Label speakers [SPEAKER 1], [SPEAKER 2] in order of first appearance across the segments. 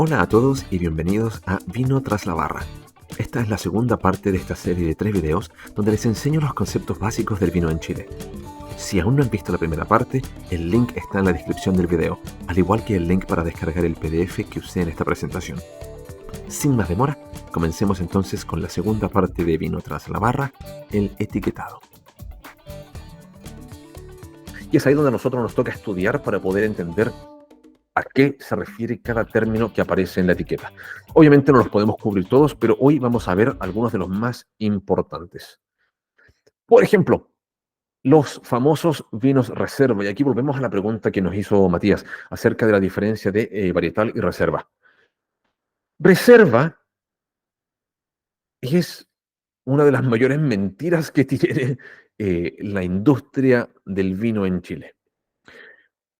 [SPEAKER 1] Hola a todos y bienvenidos a Vino tras la barra. Esta es la segunda parte de esta serie de 3 videos donde les enseño los conceptos básicos del vino en Chile. Si aún no han visto la primera parte, el link está en la descripción del video, al igual que el link para descargar el PDF que usé en esta presentación. Sin más demora, comencemos entonces con la segunda parte de Vino tras la barra, el etiquetado. Y es ahí donde a nosotros nos toca estudiar para poder entender a qué se refiere cada término que aparece en la etiqueta. Obviamente no los podemos cubrir todos, pero hoy vamos a ver algunos de los más importantes. Por ejemplo, los famosos vinos reserva. Y aquí volvemos a la pregunta que nos hizo Matías acerca de la diferencia de varietal y reserva. Reserva es una de las mayores mentiras que tiene la industria del vino en Chile.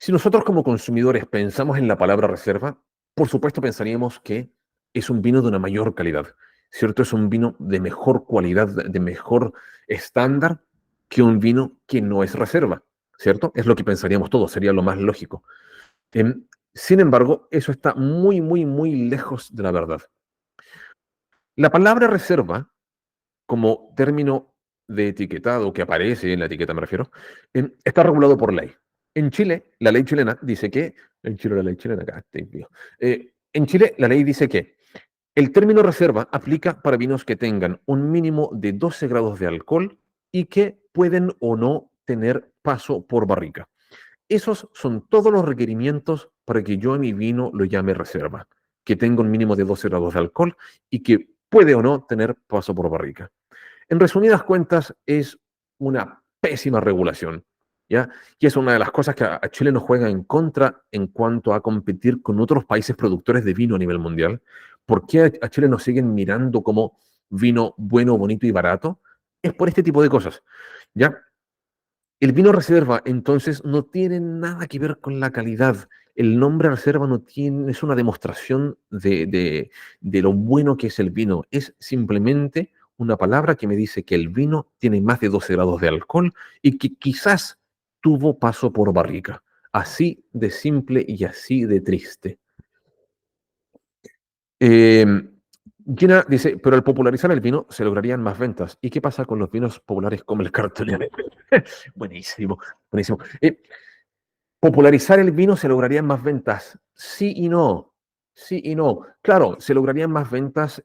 [SPEAKER 1] Si nosotros como consumidores pensamos en la palabra reserva, por supuesto pensaríamos que es un vino de una mayor calidad, ¿cierto? Es un vino de mejor cualidad, de mejor estándar que un vino que no es reserva, ¿cierto? Es lo que pensaríamos todos, sería lo más lógico. Sin embargo, eso está muy, muy, muy lejos de la verdad. La palabra reserva, como término de etiquetado que aparece en la etiqueta, me refiero, está regulado por ley. En Chile, la ley chilena dice que, en Chile la ley chilena, acá, en Chile la ley dice que el término reserva aplica para vinos que tengan un mínimo de 12 grados de alcohol y que pueden o no tener paso por barrica. Esos son todos los requerimientos para que yo a mi vino lo llame reserva, que tenga un mínimo de 12 grados de alcohol y que puede o no tener paso por barrica. En resumidas cuentas, es una pésima regulación, ¿ya? Y es una de las cosas que a Chile nos juega en contra en cuanto a competir con otros países productores de vino a nivel mundial. ¿Por qué a Chile nos siguen mirando como vino bueno, bonito y barato? Es por este tipo de cosas, ¿ya? El vino reserva, entonces, no tiene nada que ver con la calidad. El nombre reserva no tiene, es una demostración de lo bueno que es el vino. Es simplemente una palabra que me dice que el vino tiene más de 12 grados de alcohol y que quizás tuvo paso por barrica. Así de simple y así de triste. Eh, Gina dice, pero al popularizar el vino se lograrían más ventas. ¿Y qué pasa con los vinos populares como el Cartoliane? Buenísimo, buenísimo. Popularizar el vino se lograrían más ventas. Sí y no. Sí y no. Claro, se lograrían más ventas,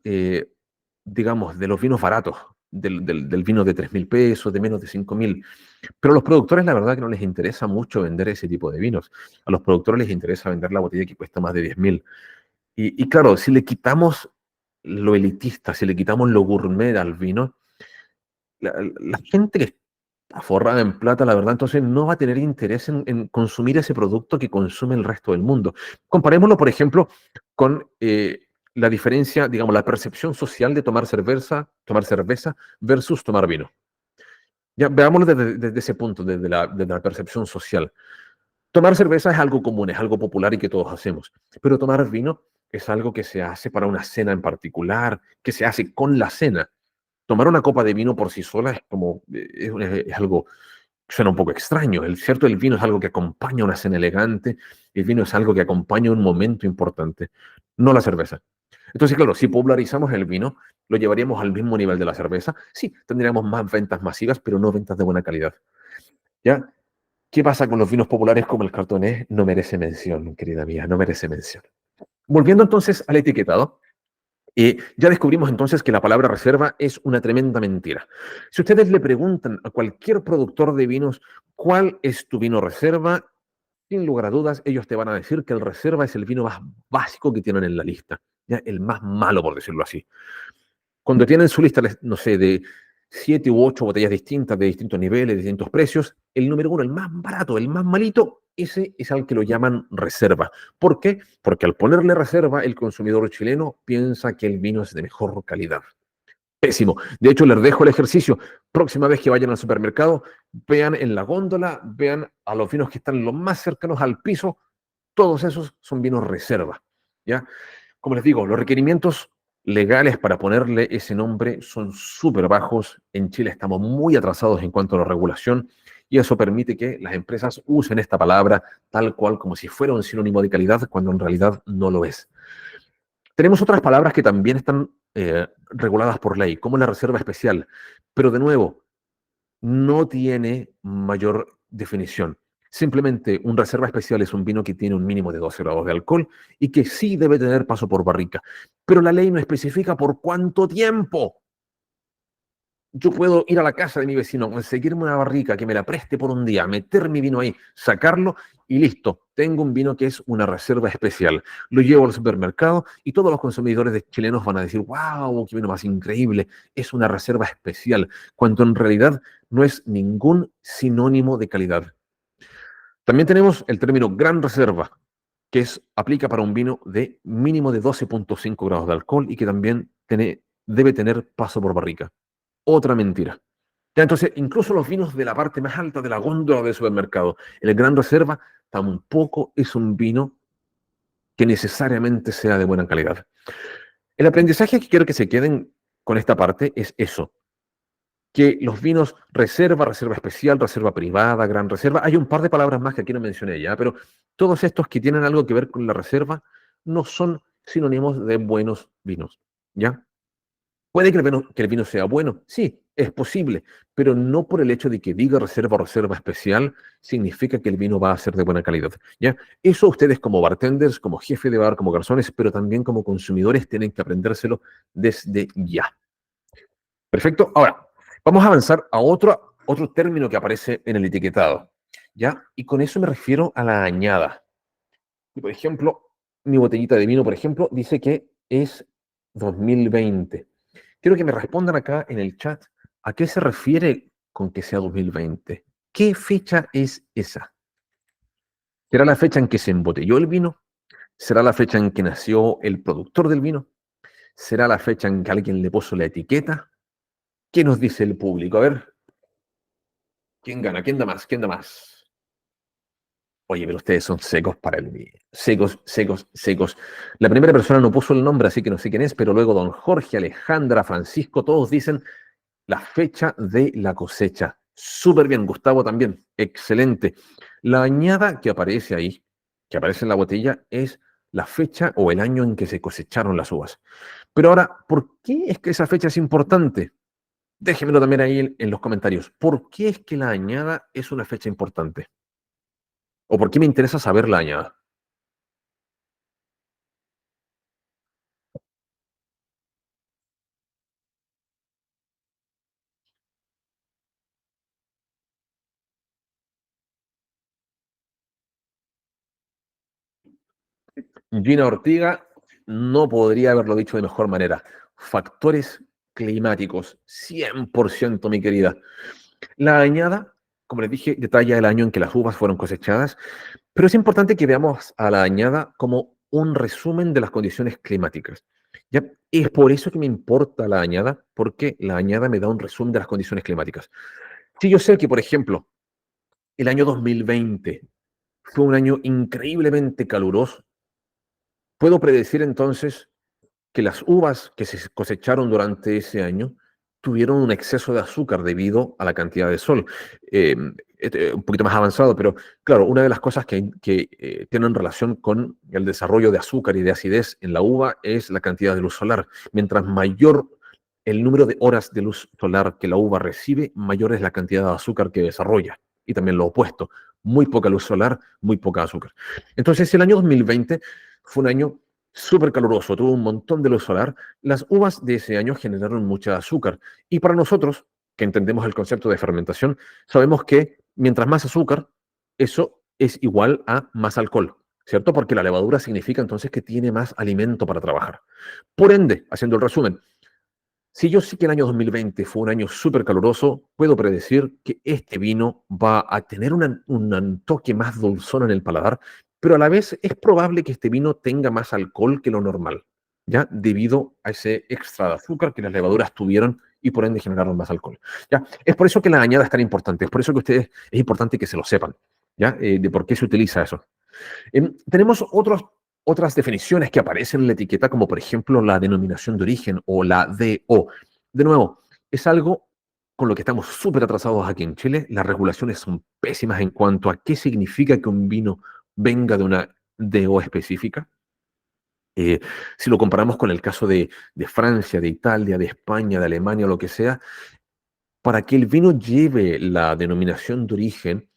[SPEAKER 1] digamos, de los vinos baratos, del vino de 3.000 pesos, de menos de 5.000. Pero a los productores, la verdad, que no les interesa mucho vender ese tipo de vinos. A los productores les interesa vender la botella que cuesta más de 10.000. Y claro, si le quitamos lo elitista, si le quitamos lo gourmet al vino, la gente que está forrada en plata, la verdad, entonces no va a tener interés en consumir ese producto que consume el resto del mundo. Comparémoslo, por ejemplo, con la diferencia, digamos, la percepción social de tomar cerveza versus tomar vino. Ya, veámoslo desde ese punto, desde la percepción social. Tomar cerveza es algo común, es algo popular y que todos hacemos, pero tomar vino es algo que se hace para una cena en particular, que se hace con la cena. Tomar una copa de vino por sí sola es como, es algo, suena un poco extraño. El vino es algo que acompaña una cena elegante, el vino es algo que acompaña un momento importante, no la cerveza. Entonces, claro, si popularizamos el vino, lo llevaríamos al mismo nivel de la cerveza. Sí, tendríamos más ventas masivas, pero no ventas de buena calidad. ¿Ya? ¿Qué pasa con los vinos populares como el Cartonés? No merece mención, querida mía, no merece mención. Volviendo entonces al etiquetado, ya descubrimos entonces que la palabra reserva es una tremenda mentira. Si ustedes le preguntan a cualquier productor de vinos cuál es tu vino reserva, sin lugar a dudas, ellos te van a decir que el reserva es el vino más básico que tienen en la lista, ¿ya? El más malo, por decirlo así. Cuando tienen su lista, no sé, de 7 u 8 botellas distintas, de distintos niveles, de distintos precios, el número uno, el más barato, el más malito, ese es al que lo llaman reserva. ¿Por qué? Porque al ponerle reserva, el consumidor chileno piensa que el vino es de mejor calidad. Pésimo. De hecho, les dejo el ejercicio. Próxima vez que vayan al supermercado, vean en la góndola, vean a los vinos que están los más cercanos al piso. Todos esos son vinos reserva. ¿Ya? Como les digo, los requerimientos legales para ponerle ese nombre son súper bajos. En Chile estamos muy atrasados en cuanto a la regulación y eso permite que las empresas usen esta palabra tal cual como si fuera un sinónimo de calidad cuando en realidad no lo es. Tenemos otras palabras que también están reguladas por ley, como la reserva especial, pero de nuevo, no tiene mayor definición. Simplemente un reserva especial es un vino que tiene un mínimo de 12 grados de alcohol y que sí debe tener paso por barrica, pero la ley no especifica por cuánto tiempo. Yo puedo ir a la casa de mi vecino, conseguirme una barrica que me la preste por un día, meter mi vino ahí, sacarlo y listo. Tengo un vino que es una reserva especial. Lo llevo al supermercado y todos los consumidores chilenos van a decir, wow, qué vino más increíble. Es una reserva especial, cuando en realidad no es ningún sinónimo de calidad. También tenemos el término gran reserva, que aplica para un vino de mínimo de 12,5 grados de alcohol y que también debe tener paso por barrica. Otra mentira. Ya, entonces, incluso los vinos de la parte más alta de la góndola del supermercado, el Gran Reserva, tampoco es un vino que necesariamente sea de buena calidad. El aprendizaje que quiero que se queden con esta parte es eso, que los vinos reserva, reserva especial, reserva privada, gran reserva, hay un par de palabras más que aquí no mencioné ya, pero todos estos que tienen algo que ver con la reserva no son sinónimos de buenos vinos, ¿ya? Puede que el vino sea bueno, sí, es posible, pero no por el hecho de que diga reserva o reserva especial significa que el vino va a ser de buena calidad, ¿ya? Eso ustedes como bartenders, como jefe de bar, como garzones, pero también como consumidores tienen que aprendérselo desde ya. Perfecto. Ahora, vamos a avanzar a otro término que aparece en el etiquetado, ¿ya? Y con eso me refiero a la añada. Y por ejemplo, mi botellita de vino, por ejemplo, dice que es 2020. Quiero que me respondan acá en el chat a qué se refiere con que sea 2020. ¿Qué fecha es esa? ¿Será la fecha en que se embotelló el vino? ¿Será la fecha en que nació el productor del vino? ¿Será la fecha en que alguien le puso la etiqueta? ¿Qué nos dice el público? A ver, ¿quién gana? ¿Quién da más? ¿Quién da más? Oye, pero ustedes son secos para el vino. Secos, secos, secos. La primera persona no puso el nombre, así que no sé quién es, pero luego don Jorge, Alejandra, Francisco, todos dicen la fecha de la cosecha. Súper bien, Gustavo también. Excelente. La añada que aparece ahí, que aparece en la botella, es la fecha o el año en que se cosecharon las uvas. Pero ahora, ¿por qué es que esa fecha es importante? Déjenmelo también ahí en los comentarios. ¿Por qué es que la añada es una fecha importante? ¿O por qué me interesa saber la añada? Gina Ortiga no podría haberlo dicho de mejor manera. Factores climáticos, 100%, mi querida. La añada, como les dije, detalla el año en que las uvas fueron cosechadas, pero es importante que veamos a la añada como un resumen de las condiciones climáticas. ¿Ya? Es por eso que me importa la añada, porque la añada me da un resumen de las condiciones climáticas. Si yo sé que, por ejemplo, el año 2020 fue un año increíblemente caluroso, puedo predecir entonces que las uvas que se cosecharon durante ese año tuvieron un exceso de azúcar debido a la cantidad de sol. Un poquito más avanzado, pero claro, una de las cosas que tienen relación con el desarrollo de azúcar y de acidez en la uva es la cantidad de luz solar. Mientras mayor el número de horas de luz solar que la uva recibe, mayor es la cantidad de azúcar que desarrolla. Y también lo opuesto, muy poca luz solar, muy poca azúcar. Entonces, el año 2020 fue un año súper caluroso, tuvo un montón de luz solar. Las uvas de ese año generaron mucha azúcar. Y para nosotros, que entendemos el concepto de fermentación, sabemos que mientras más azúcar, eso es igual a más alcohol, ¿cierto? Porque la levadura significa entonces que tiene más alimento para trabajar. Por ende, haciendo el resumen, si yo sé que el año 2020 fue un año súper caluroso, puedo predecir que este vino va a tener un toque más dulzón en el paladar, pero a la vez es probable que este vino tenga más alcohol que lo normal, ¿ya? Debido a ese extra de azúcar que las levaduras tuvieron y por ende generaron más alcohol, ¿ya? Es por eso que la añada es tan importante, es por eso que ustedes es importante que se lo sepan, ¿ya? De por qué se utiliza eso. Tenemos otras definiciones que aparecen en la etiqueta, como por ejemplo la denominación de origen o la DO. De nuevo, es algo con lo que estamos súper atrasados aquí en Chile. Las regulaciones son pésimas en cuanto a qué significa que un vino venga de una DO específica. Eh, si lo comparamos con el caso de Francia, de Italia, de España, de Alemania, lo que sea, para que el vino lleve la denominación de origen,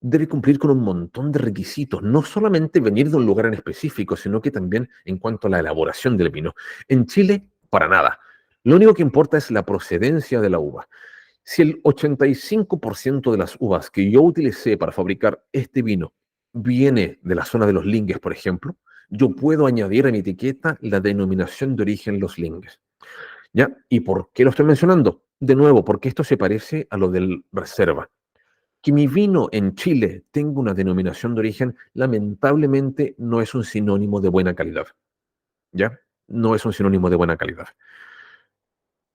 [SPEAKER 1] debe cumplir con un montón de requisitos, no solamente venir de un lugar en específico, sino que también en cuanto a la elaboración del vino. En Chile, para nada. Lo único que importa es la procedencia de la uva. Si el 85% de las uvas que yo utilicé para fabricar este vino viene de la zona de los lingues, por ejemplo, yo puedo añadir a mi etiqueta la denominación de origen Los Lingues. ¿Ya? ¿Y por qué lo estoy mencionando? De nuevo, porque esto se parece a lo del reserva. Que mi vino en Chile tenga una denominación de origen, lamentablemente no es un sinónimo de buena calidad. ¿Ya? No es un sinónimo de buena calidad.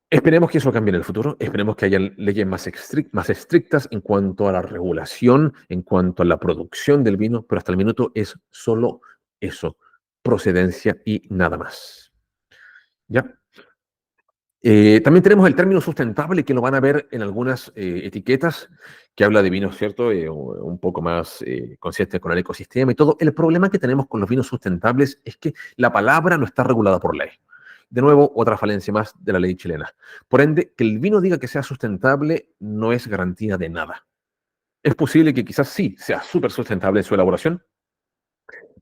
[SPEAKER 1] Esperemos que eso cambie en el futuro, esperemos que haya leyes más estrictas en cuanto a la regulación, en cuanto a la producción del vino, pero hasta el minuto es solo eso, procedencia y nada más. ¿Ya? También tenemos el término sustentable, que lo van a ver en algunas etiquetas, que habla de vinos, ¿cierto? Un poco más conscientes con el ecosistema y todo. El problema que tenemos con los vinos sustentables es que la palabra no está regulada por ley. De nuevo, otra falencia más de la ley chilena. Por ende, que el vino diga que sea sustentable no es garantía de nada. Es posible que quizás sí sea súper sustentable en su elaboración,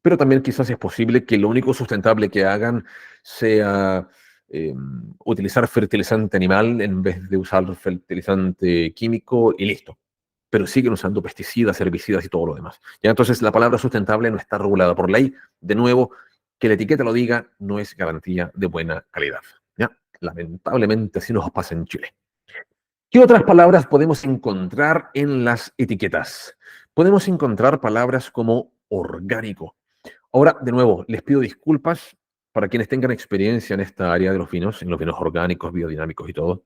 [SPEAKER 1] pero también quizás es posible que lo único sustentable que hagan sea utilizar fertilizante animal en vez de usar fertilizante químico y listo. Pero siguen usando pesticidas, herbicidas y todo lo demás. ¿Ya? Entonces, la palabra sustentable no está regulada por ley. De nuevo, que la etiqueta lo diga no es garantía de buena calidad. ¿Ya? Lamentablemente, así nos pasa en Chile. ¿Qué otras palabras podemos encontrar en las etiquetas? Podemos encontrar palabras como orgánico. Ahora, de nuevo, les pido disculpas para quienes tengan experiencia en esta área de los vinos, en los vinos orgánicos, biodinámicos y todo.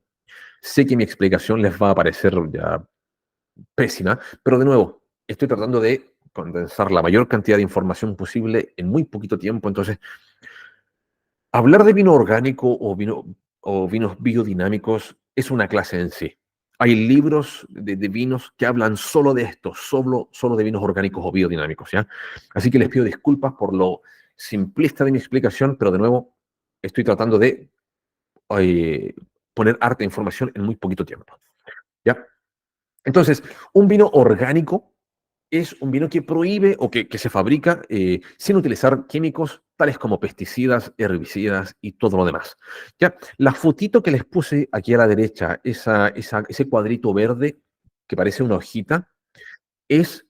[SPEAKER 1] Sé que mi explicación les va a parecer ya pésima, pero de nuevo, estoy tratando de condensar la mayor cantidad de información posible en muy poquito tiempo. Entonces, hablar de vino orgánico o vinos biodinámicos es una clase en sí. Hay libros de vinos que hablan solo de esto, solo de vinos orgánicos o biodinámicos, ¿ya? Así que les pido disculpas por lo simplista de mi explicación, pero de nuevo estoy tratando de eh, poner harta información en muy poquito tiempo, ¿ya? Entonces, un vino orgánico es un vino que prohíbe o que se fabrica sin utilizar químicos tales como pesticidas, herbicidas y todo lo demás. Ya, la fotito que les puse aquí a la derecha, ese cuadrito verde que parece una hojita, es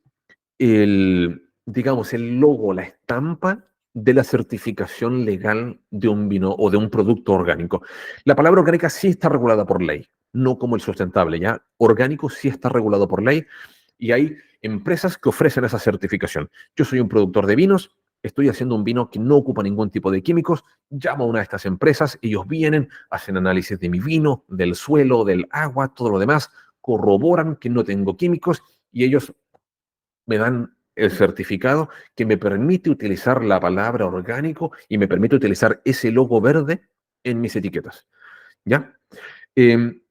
[SPEAKER 1] digamos, el logo, la estampa de la certificación legal de un vino o de un producto orgánico. La palabra orgánica sí está regulada por ley, no como el sustentable, ¿ya? Orgánico sí está regulado por ley y hay empresas que ofrecen esa certificación. Yo soy un productor de vinos, estoy haciendo un vino que no ocupa ningún tipo de químicos, llamo a una de estas empresas, ellos vienen, hacen análisis de mi vino, del suelo, del agua, todo lo demás, corroboran que no tengo químicos y ellos me dan el certificado que me permite utilizar la palabra orgánico y me permite utilizar ese logo verde en mis etiquetas. ¿Ya? Eh,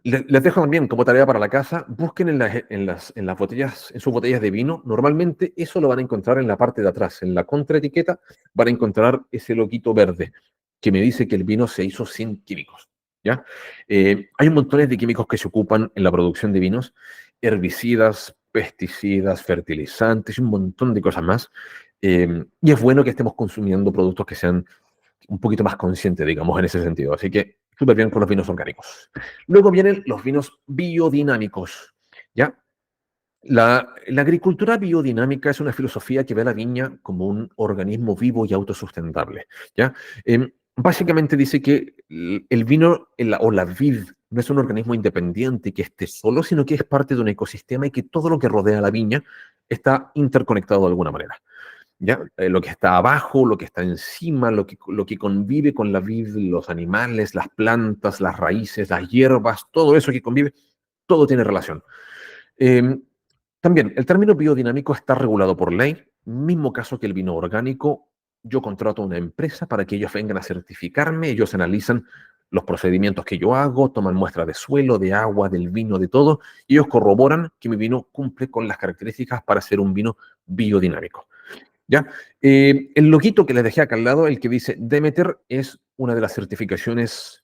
[SPEAKER 1] les dejo también como tarea para la casa, busquen en las botellas, en sus botellas de vino. Normalmente eso lo van a encontrar en la parte de atrás, en la contraetiqueta van a encontrar ese loguito verde que me dice que el vino se hizo sin químicos. ¿Ya? Hay un montón de químicos que se ocupan en la producción de vinos, herbicidas, pesticidas, fertilizantes y un montón de cosas más. Y es bueno que estemos consumiendo productos que sean un poquito más conscientes, digamos, en ese sentido. Así que súper bien con los vinos orgánicos. Luego vienen los vinos biodinámicos. ¿Ya? La agricultura biodinámica es una filosofía que ve a la viña como un organismo vivo y autosustentable. ¿Ya? Básicamente dice que el vino o la vid no es un organismo independiente que esté solo, sino que es parte de un ecosistema y que todo lo que rodea la viña está interconectado de alguna manera. ¿Ya? Lo que está abajo, lo que está encima, lo que convive con la vid, los animales, las plantas, las raíces, las hierbas, todo eso que convive, todo tiene relación. Eh, También, el término biodinámico está regulado por ley, mismo caso que el vino orgánico. Yo contrato a una empresa para que ellos vengan a certificarme, ellos analizan los procedimientos que yo hago, toman muestras de suelo, de agua, del vino, de todo, y ellos corroboran que mi vino cumple con las características para ser un vino biodinámico. ¿Ya? El loguito que les dejé acá al lado, el que dice Demeter, es una de las certificaciones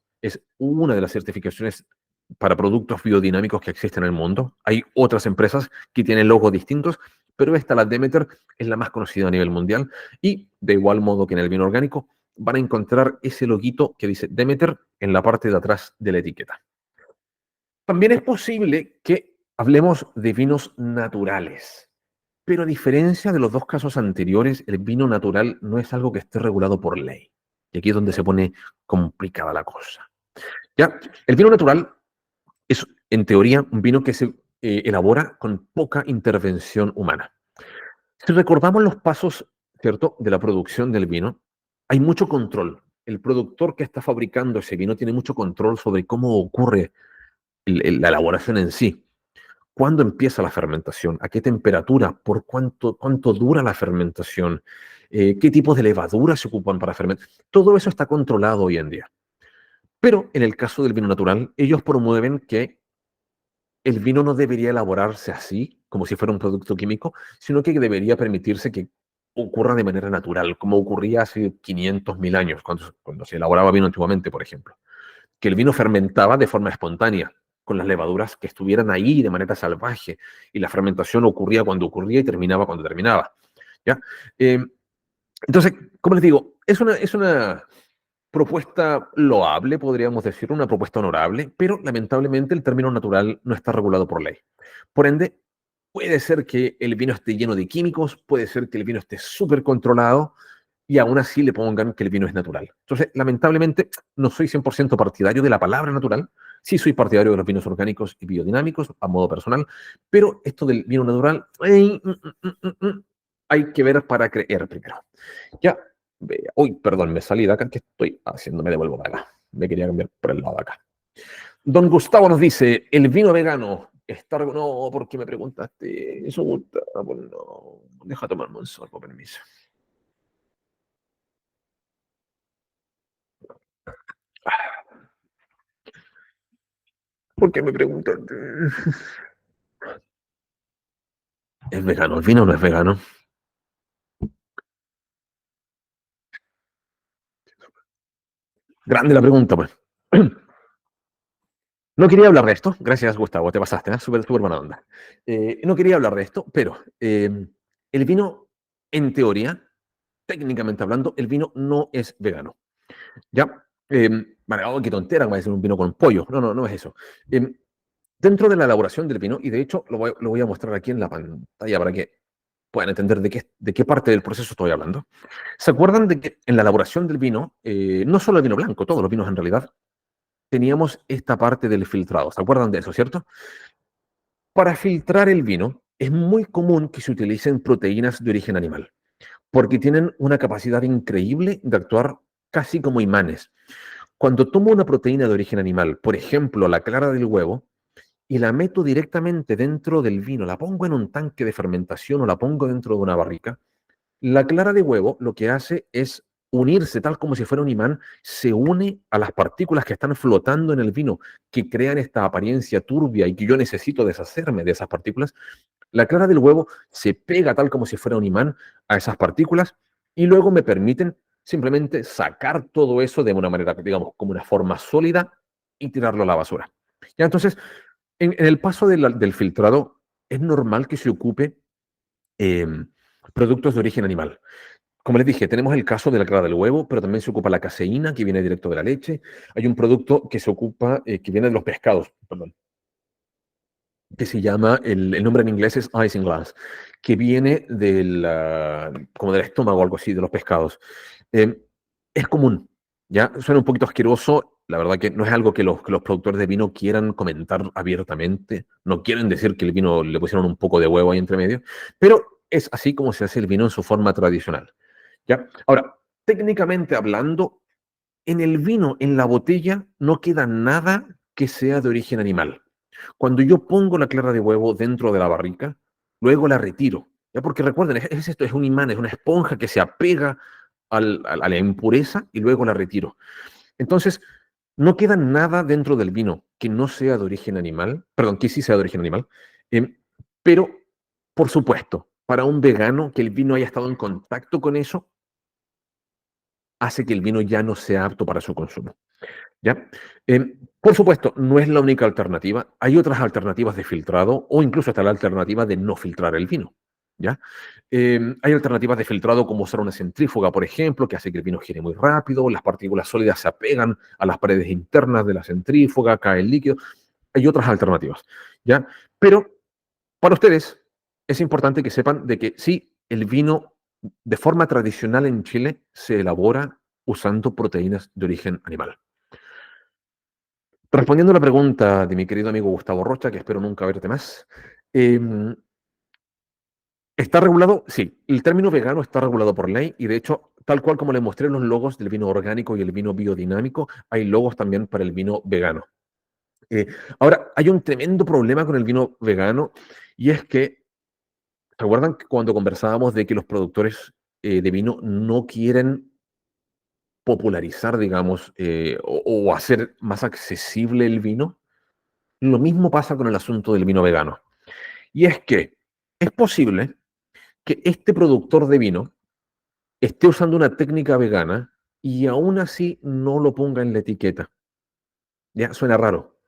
[SPEAKER 1] para productos biodinámicos que existen en el mundo. Hay otras empresas que tienen logos distintos, pero esta, la Demeter, es la más conocida a nivel mundial. Y de igual modo que en el vino orgánico, van a encontrar ese loguito que dice Demeter en la parte de atrás de la etiqueta. También es posible que hablemos de vinos naturales. Pero a diferencia de los dos casos anteriores, el vino natural no es algo que esté regulado por ley. Y aquí es donde se pone complicada la cosa. ¿Ya? El vino natural es, en teoría, un vino que se elabora con poca intervención humana. Si recordamos los pasos, ¿cierto?, de la producción del vino, hay mucho control. El productor que está fabricando ese vino tiene mucho control sobre cómo ocurre la elaboración en sí. ¿Cuándo empieza la fermentación? ¿A qué temperatura? ¿Por cuánto dura la fermentación? ¿Qué tipos de levaduras se ocupan para fermentar? Todo eso está controlado hoy en día. Pero en el caso del vino natural, ellos promueven que el vino no debería elaborarse así, como si fuera un producto químico, sino que debería permitirse que ocurra de manera natural, como ocurría hace 500.000 años, cuando se elaboraba vino antiguamente, por ejemplo. Que el vino fermentaba de forma espontánea, con las levaduras que estuvieran ahí de manera salvaje, y la fermentación ocurría cuando ocurría y terminaba cuando terminaba. ¿Ya? Eh, entonces, como les digo, es una propuesta loable, podríamos decir, una propuesta honorable, pero lamentablemente el término natural no está regulado por ley. Por ende, puede ser que el vino esté lleno de químicos, puede ser que el vino esté súper controlado y aún así le pongan que el vino es natural. Entonces, lamentablemente, no soy 100% partidario de la palabra natural, sí soy partidario de los vinos orgánicos y biodinámicos a modo personal, pero esto del vino natural, hay que ver para creer primero. Ya, uy, perdón, me salí de acá, ¿qué estoy haciendo? Me devuelvo para acá. Me quería cambiar por el lado de acá. Don Gustavo nos dice, ¿el vino vegano está? No, ¿por qué me preguntaste eso? Gustavo, no, deja tomarme un sorbo, permiso. ¿Por qué me preguntaste? ¿Es vegano? ¿El vino no es vegano? Grande la pregunta, pues. No quería hablar de esto. Gracias, Gustavo, te pasaste, ¿eh? Súper, súper buena onda. No quería hablar de esto, pero el vino, en teoría, técnicamente hablando, el vino no es vegano. ¿Ya? Vale, oh, qué tontera, va a decir un vino con pollo. No, no, no es eso. Eh, Dentro de la elaboración del vino, y de hecho lo voy a mostrar aquí en la pantalla para que puedan entender de qué parte del proceso estoy hablando. ¿Se acuerdan de que en la elaboración del vino, no solo el vino blanco, todos los vinos en realidad, teníamos esta parte del filtrado? ¿Se acuerdan de eso, cierto? Para filtrar el vino, es muy común que se utilicen proteínas de origen animal, porque tienen una capacidad increíble de actuar casi como imanes. Cuando tomo una proteína de origen animal, por ejemplo, la clara del huevo, y la meto directamente dentro del vino, la pongo en un tanque de fermentación o la pongo dentro de una barrica, la clara de huevo lo que hace es unirse tal como si fuera un imán, se une a las partículas que están flotando en el vino, que crean esta apariencia turbia y que yo necesito deshacerme de esas partículas. La clara del huevo se pega tal como si fuera un imán a esas partículas y luego me permiten simplemente sacar todo eso de una manera, digamos, como una forma sólida y tirarlo a la basura. Ya, entonces, en el paso del filtrado, es normal que se ocupe eh, productos de origen animal. Como les dije, tenemos el caso de la clara del huevo, pero también se ocupa la caseína, que viene directo de la leche. Hay un producto que se ocupa, que viene de los pescados, perdón, que se llama, el nombre en inglés es isinglass, que viene como del estómago o algo así, de los pescados. Eh, es común, ¿ya? Suena un poquito asqueroso, la verdad que no es algo que los productores de vino quieran comentar abiertamente, no quieren decir que el vino le pusieron un poco de huevo ahí entre medio, pero es así como se hace el vino en su forma tradicional, ¿ya? Ahora, técnicamente hablando, en el vino, en la botella, no queda nada que sea de origen animal. Cuando yo pongo la clara de huevo dentro de la barrica, luego la retiro. ¿Ya? Porque recuerden, es esto, es un imán, es una esponja que se apega a la impureza y luego la retiro. Entonces, no queda nada dentro del vino que no sea de origen animal, perdón, que sí sea de origen animal, em, pero, por supuesto, para un vegano que el vino haya estado en contacto con eso hace que el vino ya no sea apto para su consumo. ¿Ya? Por supuesto, no es la única alternativa. Hay otras alternativas de filtrado o incluso hasta la alternativa de no filtrar el vino. ¿Ya? Hay alternativas de filtrado como usar una centrífuga, por ejemplo, que hace que el vino gire muy rápido, las partículas sólidas se apegan a las paredes internas de la centrífuga, cae el líquido. Hay otras alternativas. ¿Ya? Pero para ustedes es importante que sepan de que sí, el vino de forma tradicional en Chile se elabora usando proteínas de origen animal. Respondiendo a la pregunta de mi querido amigo Gustavo Rocha, que espero nunca verte más, ¿está regulado? Sí, el término vegano está regulado por ley y de hecho, tal cual como les mostré los logos del vino orgánico y el vino biodinámico, hay logos también para el vino vegano. Eh, Ahora, hay un tremendo problema con el vino vegano y es que, ¿recuerdan que cuando conversábamos de que los productores de vino no quieren popularizar, digamos, o hacer más accesible el vino? Lo mismo pasa con el asunto del vino vegano. Y es que es posible que este productor de vino esté usando una técnica vegana y aún así no lo ponga en la etiqueta. Ya suena raro.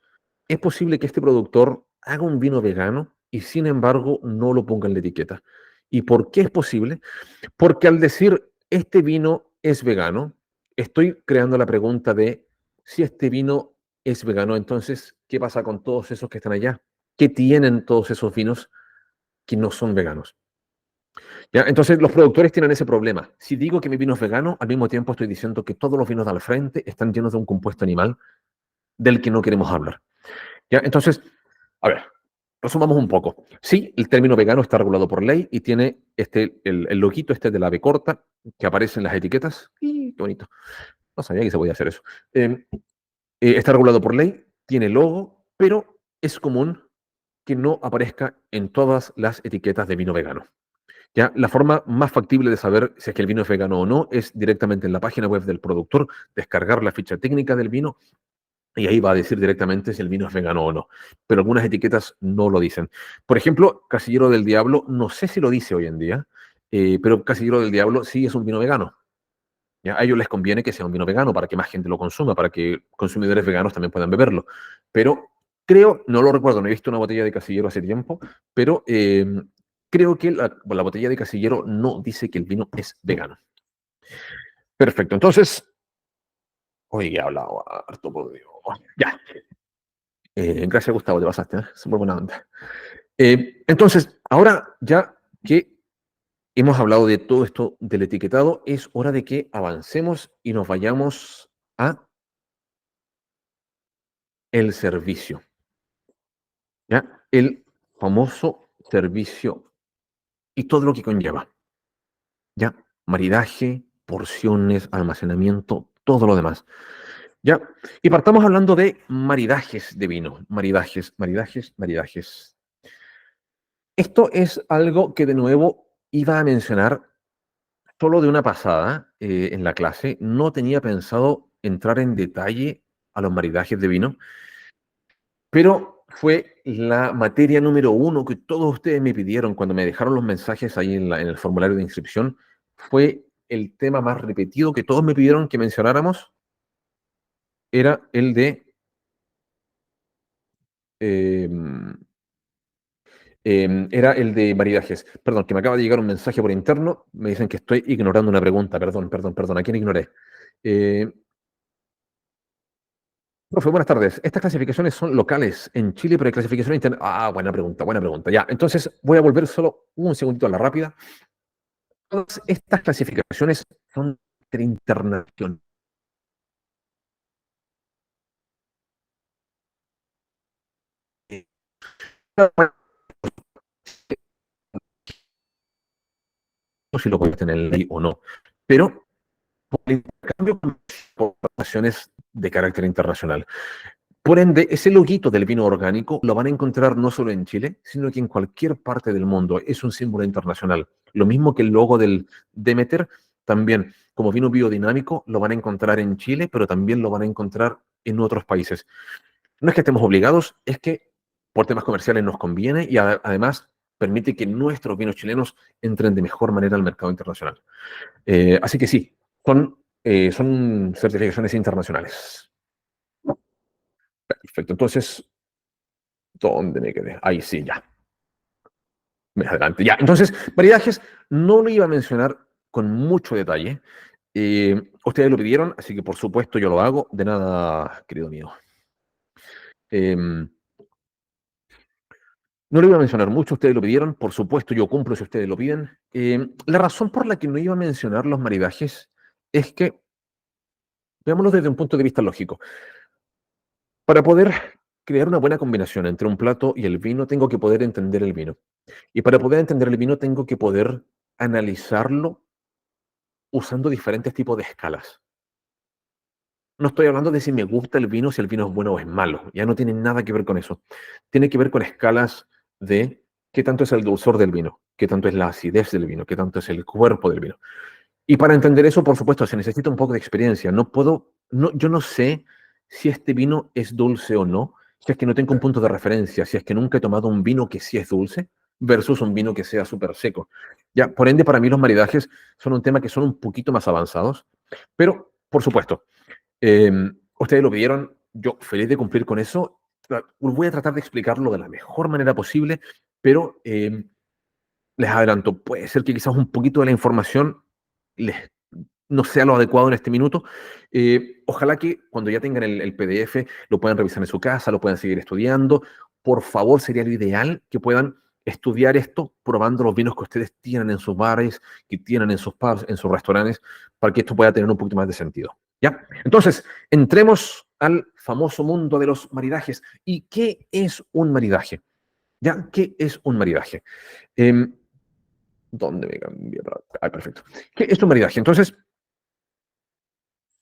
[SPEAKER 1] Es posible que este productor haga un vino vegano y sin embargo no lo ponga en la etiqueta. ¿Y por qué es posible? Porque al decir este vino es vegano, estoy creando la pregunta de si este vino es vegano, entonces, ¿qué pasa con todos esos que están allá? ¿Qué tienen todos esos vinos que no son veganos? ¿Ya? Entonces, los productores tienen ese problema. Si digo que mi vino es vegano, al mismo tiempo estoy diciendo que todos los vinos de al frente están llenos de un compuesto animal del que no queremos hablar. ¿Ya? Entonces, a ver, resumamos un poco. Sí, el término vegano está regulado por ley y tiene el loguito este de la B corta que aparece en las etiquetas. ¡Y qué bonito! No sabía que se podía hacer eso. Está regulado por ley, tiene logo, pero es común que no aparezca en todas las etiquetas de vino vegano. Ya, la forma más factible de saber si es que el vino es vegano o no es directamente en la página web del productor, descargar la ficha técnica del vino y ahí va a decir directamente si el vino es vegano o no. Pero algunas etiquetas no lo dicen. Por ejemplo, Casillero del Diablo, no sé si lo dice hoy en día, pero Casillero del Diablo sí es un vino vegano. ¿Ya? A ellos les conviene que sea un vino vegano para que más gente lo consuma, para que consumidores veganos también puedan beberlo. Pero creo, no lo recuerdo, no he visto una botella de Casillero hace tiempo, pero creo que la botella de Casillero no dice que el vino es vegano. Perfecto, entonces, oye, he hablado harto, por Dios. Ya, gracias Gustavo, te pasaste, ¿eh? Súper buena onda. Entonces, ahora ya que hemos hablado de todo esto del etiquetado, es hora de que avancemos y nos vayamos a el servicio, ¿ya? El famoso servicio y todo lo que conlleva, ¿ya? Maridaje, porciones, almacenamiento, todo lo demás, ¿ya? Y partamos hablando de maridajes de vino, maridajes, maridajes, maridajes. Esto es algo que de nuevo iba a mencionar solo de una pasada en la clase. No tenía pensado entrar en detalle a los maridajes de vino, pero fue la materia número uno que todos ustedes me pidieron cuando me dejaron los mensajes ahí en el formulario de inscripción. Fue el tema más repetido que todos me pidieron que mencionáramos. Era el de eh, era el de maridajes. Perdón, que me acaba de llegar un mensaje por interno. Me dicen que estoy ignorando una pregunta. Perdón, perdón, perdón. ¿A quién ignoré? Eh, Profe, buenas tardes. Estas clasificaciones son locales en Chile, pero hay clasificaciones internas. Ah, buena pregunta, buena pregunta. Ya, entonces voy a volver solo un segundito a la rápida. Todas estas clasificaciones son internacionales. Si lo convierten en ley o no. Pero por el intercambio por naciones de carácter internacional. Por ende, ese loguito del vino orgánico lo van a encontrar no solo en Chile, sino que en cualquier parte del mundo. Es un símbolo internacional. Lo mismo que el logo del Demeter, también como vino biodinámico, lo van a encontrar en Chile, pero también lo van a encontrar en otros países. No es que estemos obligados, es que por temas comerciales nos conviene y además permite que nuestros vinos chilenos entren de mejor manera al mercado internacional. Así que sí, son certificaciones internacionales. Perfecto. Entonces, ¿dónde me quedé? Ahí sí, ya. Adelante. Ya. Entonces, maridajes no lo iba a mencionar con mucho detalle. Ustedes lo pidieron, así que por supuesto yo lo hago. De nada, querido mío. Em, no lo iba a mencionar mucho, ustedes lo pidieron. Por supuesto yo cumplo si ustedes lo piden. La razón por la que no iba a mencionar los maridajes es que, veámoslo desde un punto de vista lógico. Para poder crear una buena combinación entre un plato y el vino, tengo que poder entender el vino. Y para poder entender el vino, tengo que poder analizarlo usando diferentes tipos de escalas. No estoy hablando de si me gusta el vino, si el vino es bueno o es malo. Ya no tiene nada que ver con eso. Tiene que ver con escalas de qué tanto es el dulzor del vino, qué tanto es la acidez del vino, qué tanto es el cuerpo del vino. Y para entender eso, por supuesto, se necesita un poco de experiencia. Yo no sé si este vino es dulce o no, si es que no tengo un punto de referencia, si es que nunca he tomado un vino que sí es dulce versus un vino que sea súper seco. Ya, por ende, para mí los maridajes son un tema que son un poquito más avanzados, pero, por supuesto, eh, ustedes lo pidieron, yo feliz de cumplir con eso. Voy a tratar de explicarlo de la mejor manera posible, pero les adelanto, puede ser que quizás un poquito de la información les no sea lo adecuado en este minuto. Ojalá que cuando ya tengan el PDF lo puedan revisar en su casa, lo puedan seguir estudiando. Por favor, sería lo ideal que puedan estudiar esto probando los vinos que ustedes tienen en sus bares, que tienen en sus pubs, en sus restaurantes, para que esto pueda tener un poquito más de sentido. ¿Ya? Entonces, entremos al famoso mundo de los maridajes. ¿Y qué es un maridaje? ¿Ya? ¿Qué es un maridaje? Eh, ¿Dónde me cambié? Ah, perfecto. ¿Qué es un maridaje? Entonces,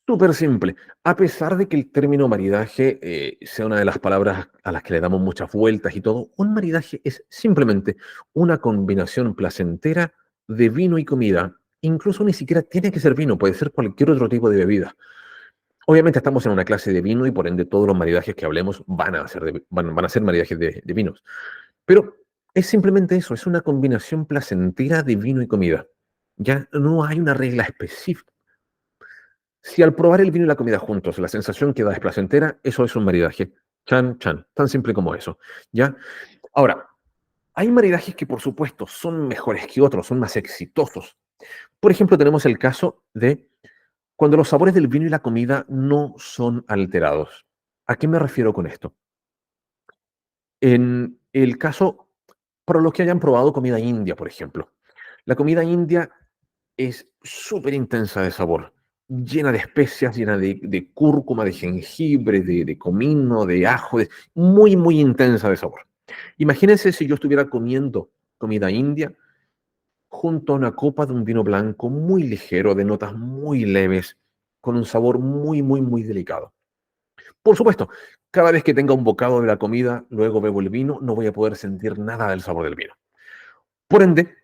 [SPEAKER 1] súper simple. A pesar de que el término maridaje sea una de las palabras a las que le damos muchas vueltas y todo, un maridaje es simplemente una combinación placentera de vino y comida. Incluso ni siquiera tiene que ser vino, puede ser cualquier otro tipo de bebida. Obviamente estamos en una clase de vino y por ende todos los maridajes que hablemos van a ser maridajes de vinos. Pero es simplemente eso, es una combinación placentera de vino y comida. Ya no hay una regla específica. Si al probar el vino y la comida juntos, la sensación que da es placentera, eso es un maridaje. Chan, chan, tan simple como eso. ¿Ya? Ahora, hay maridajes que por supuesto son mejores que otros, son más exitosos. Por ejemplo, tenemos el caso de cuando los sabores del vino y la comida no son alterados. ¿A qué me refiero con esto? En el caso, para los que hayan probado comida india, por ejemplo, la comida india es súper intensa de sabor, llena de especias, llena de cúrcuma, de jengibre, de comino, de ajo, muy, muy intensa de sabor. Imagínense si yo estuviera comiendo comida india junto a una copa de un vino blanco muy ligero, de notas muy leves, con un sabor muy, muy, muy delicado. Por supuesto, cada vez que tenga un bocado de la comida, luego bebo el vino, no voy a poder sentir nada del sabor del vino. Por ende,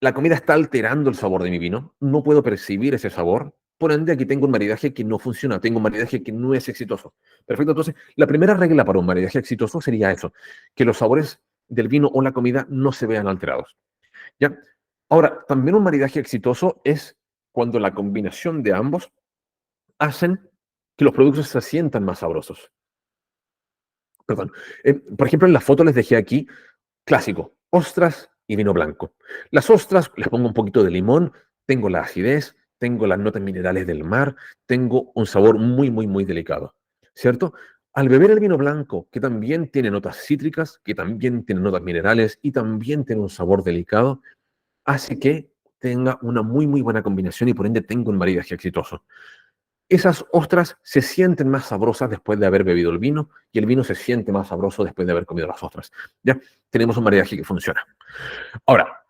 [SPEAKER 1] la comida está alterando el sabor de mi vino, no puedo percibir ese sabor, por ende aquí tengo un maridaje que no funciona, tengo un maridaje que no es exitoso. Perfecto, entonces la primera regla para un maridaje exitoso sería eso, que los sabores del vino o la comida no se vean alterados. ¿Ya? Ahora, también un maridaje exitoso es cuando la combinación de ambos hacen que los productos se sientan más sabrosos. Perdón. Por ejemplo, en la foto les dejé aquí clásico, ostras y vino blanco. Las ostras, les pongo un poquito de limón, tengo la acidez, tengo las notas minerales del mar, tengo un sabor muy, muy, muy delicado, ¿cierto? Al beber el vino blanco, que también tiene notas cítricas, que también tiene notas minerales y también tiene un sabor delicado, hace que tenga una muy, muy buena combinación y por ende tenga un maridaje exitoso. Esas ostras se sienten más sabrosas después de haber bebido el vino y el vino se siente más sabroso después de haber comido las ostras. Ya tenemos un maridaje que funciona. Ahora,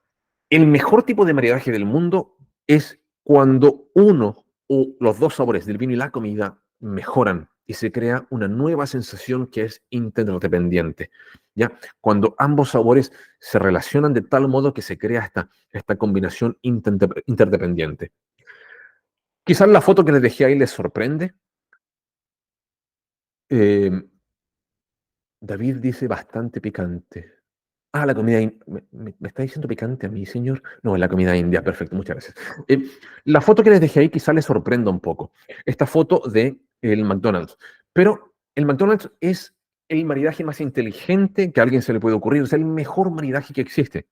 [SPEAKER 1] el mejor tipo de maridaje del mundo es cuando uno o los dos sabores del vino y la comida mejoran y se crea una nueva sensación que es interdependiente. ¿Ya? Cuando ambos sabores se relacionan de tal modo que se crea esta combinación interdependiente. Quizás la foto que les dejé ahí les sorprende. Eh, David dice bastante picante. La comida ¿me está diciendo picante a mí, señor? No, es la comida india, perfecto, muchas gracias. La foto que les dejé ahí quizá les sorprenda un poco. Esta foto de el McDonald's. Pero el McDonald's es el maridaje más inteligente que a alguien se le puede ocurrir. Es el mejor maridaje que existe.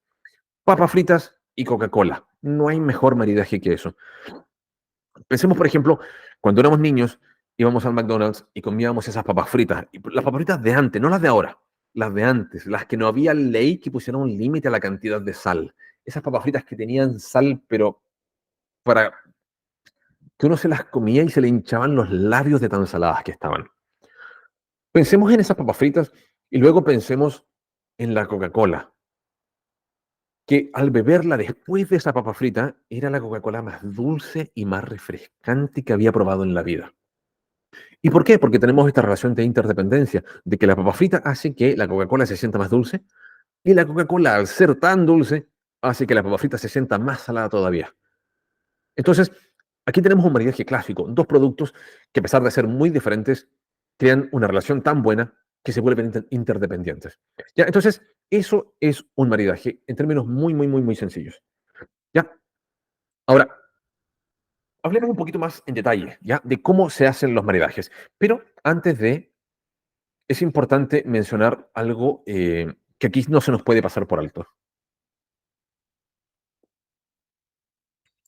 [SPEAKER 1] Papas fritas y Coca-Cola. No hay mejor maridaje que eso. Pensemos, por ejemplo, cuando éramos niños, íbamos al McDonald's y comíamos esas papas fritas. Y las papas fritas de antes, no las de ahora, las de antes, las que no había ley que pusiera un límite a la cantidad de sal. Esas papas fritas que tenían sal, pero para que uno se las comía y se le hinchaban los labios de tan saladas que estaban. Pensemos en esas papas fritas y luego pensemos en la Coca-Cola, que al beberla después de esa papa frita era la Coca-Cola más dulce y más refrescante que había probado en la vida. ¿Y por qué? Porque tenemos esta relación de interdependencia, de que la papa frita hace que la Coca-Cola se sienta más dulce y la Coca-Cola, al ser tan dulce, hace que la papa frita se sienta más salada todavía. Entonces, aquí tenemos un maridaje clásico, dos productos que a pesar de ser muy diferentes, crean una relación tan buena que se vuelven interdependientes. ¿Ya? Entonces, eso es un maridaje en términos muy, muy, muy, muy sencillos. ¿Ya? Ahora, hablemos un poquito más en detalle, ¿ya? De cómo se hacen los maridajes. Pero antes de es importante mencionar algo que aquí no se nos puede pasar por alto.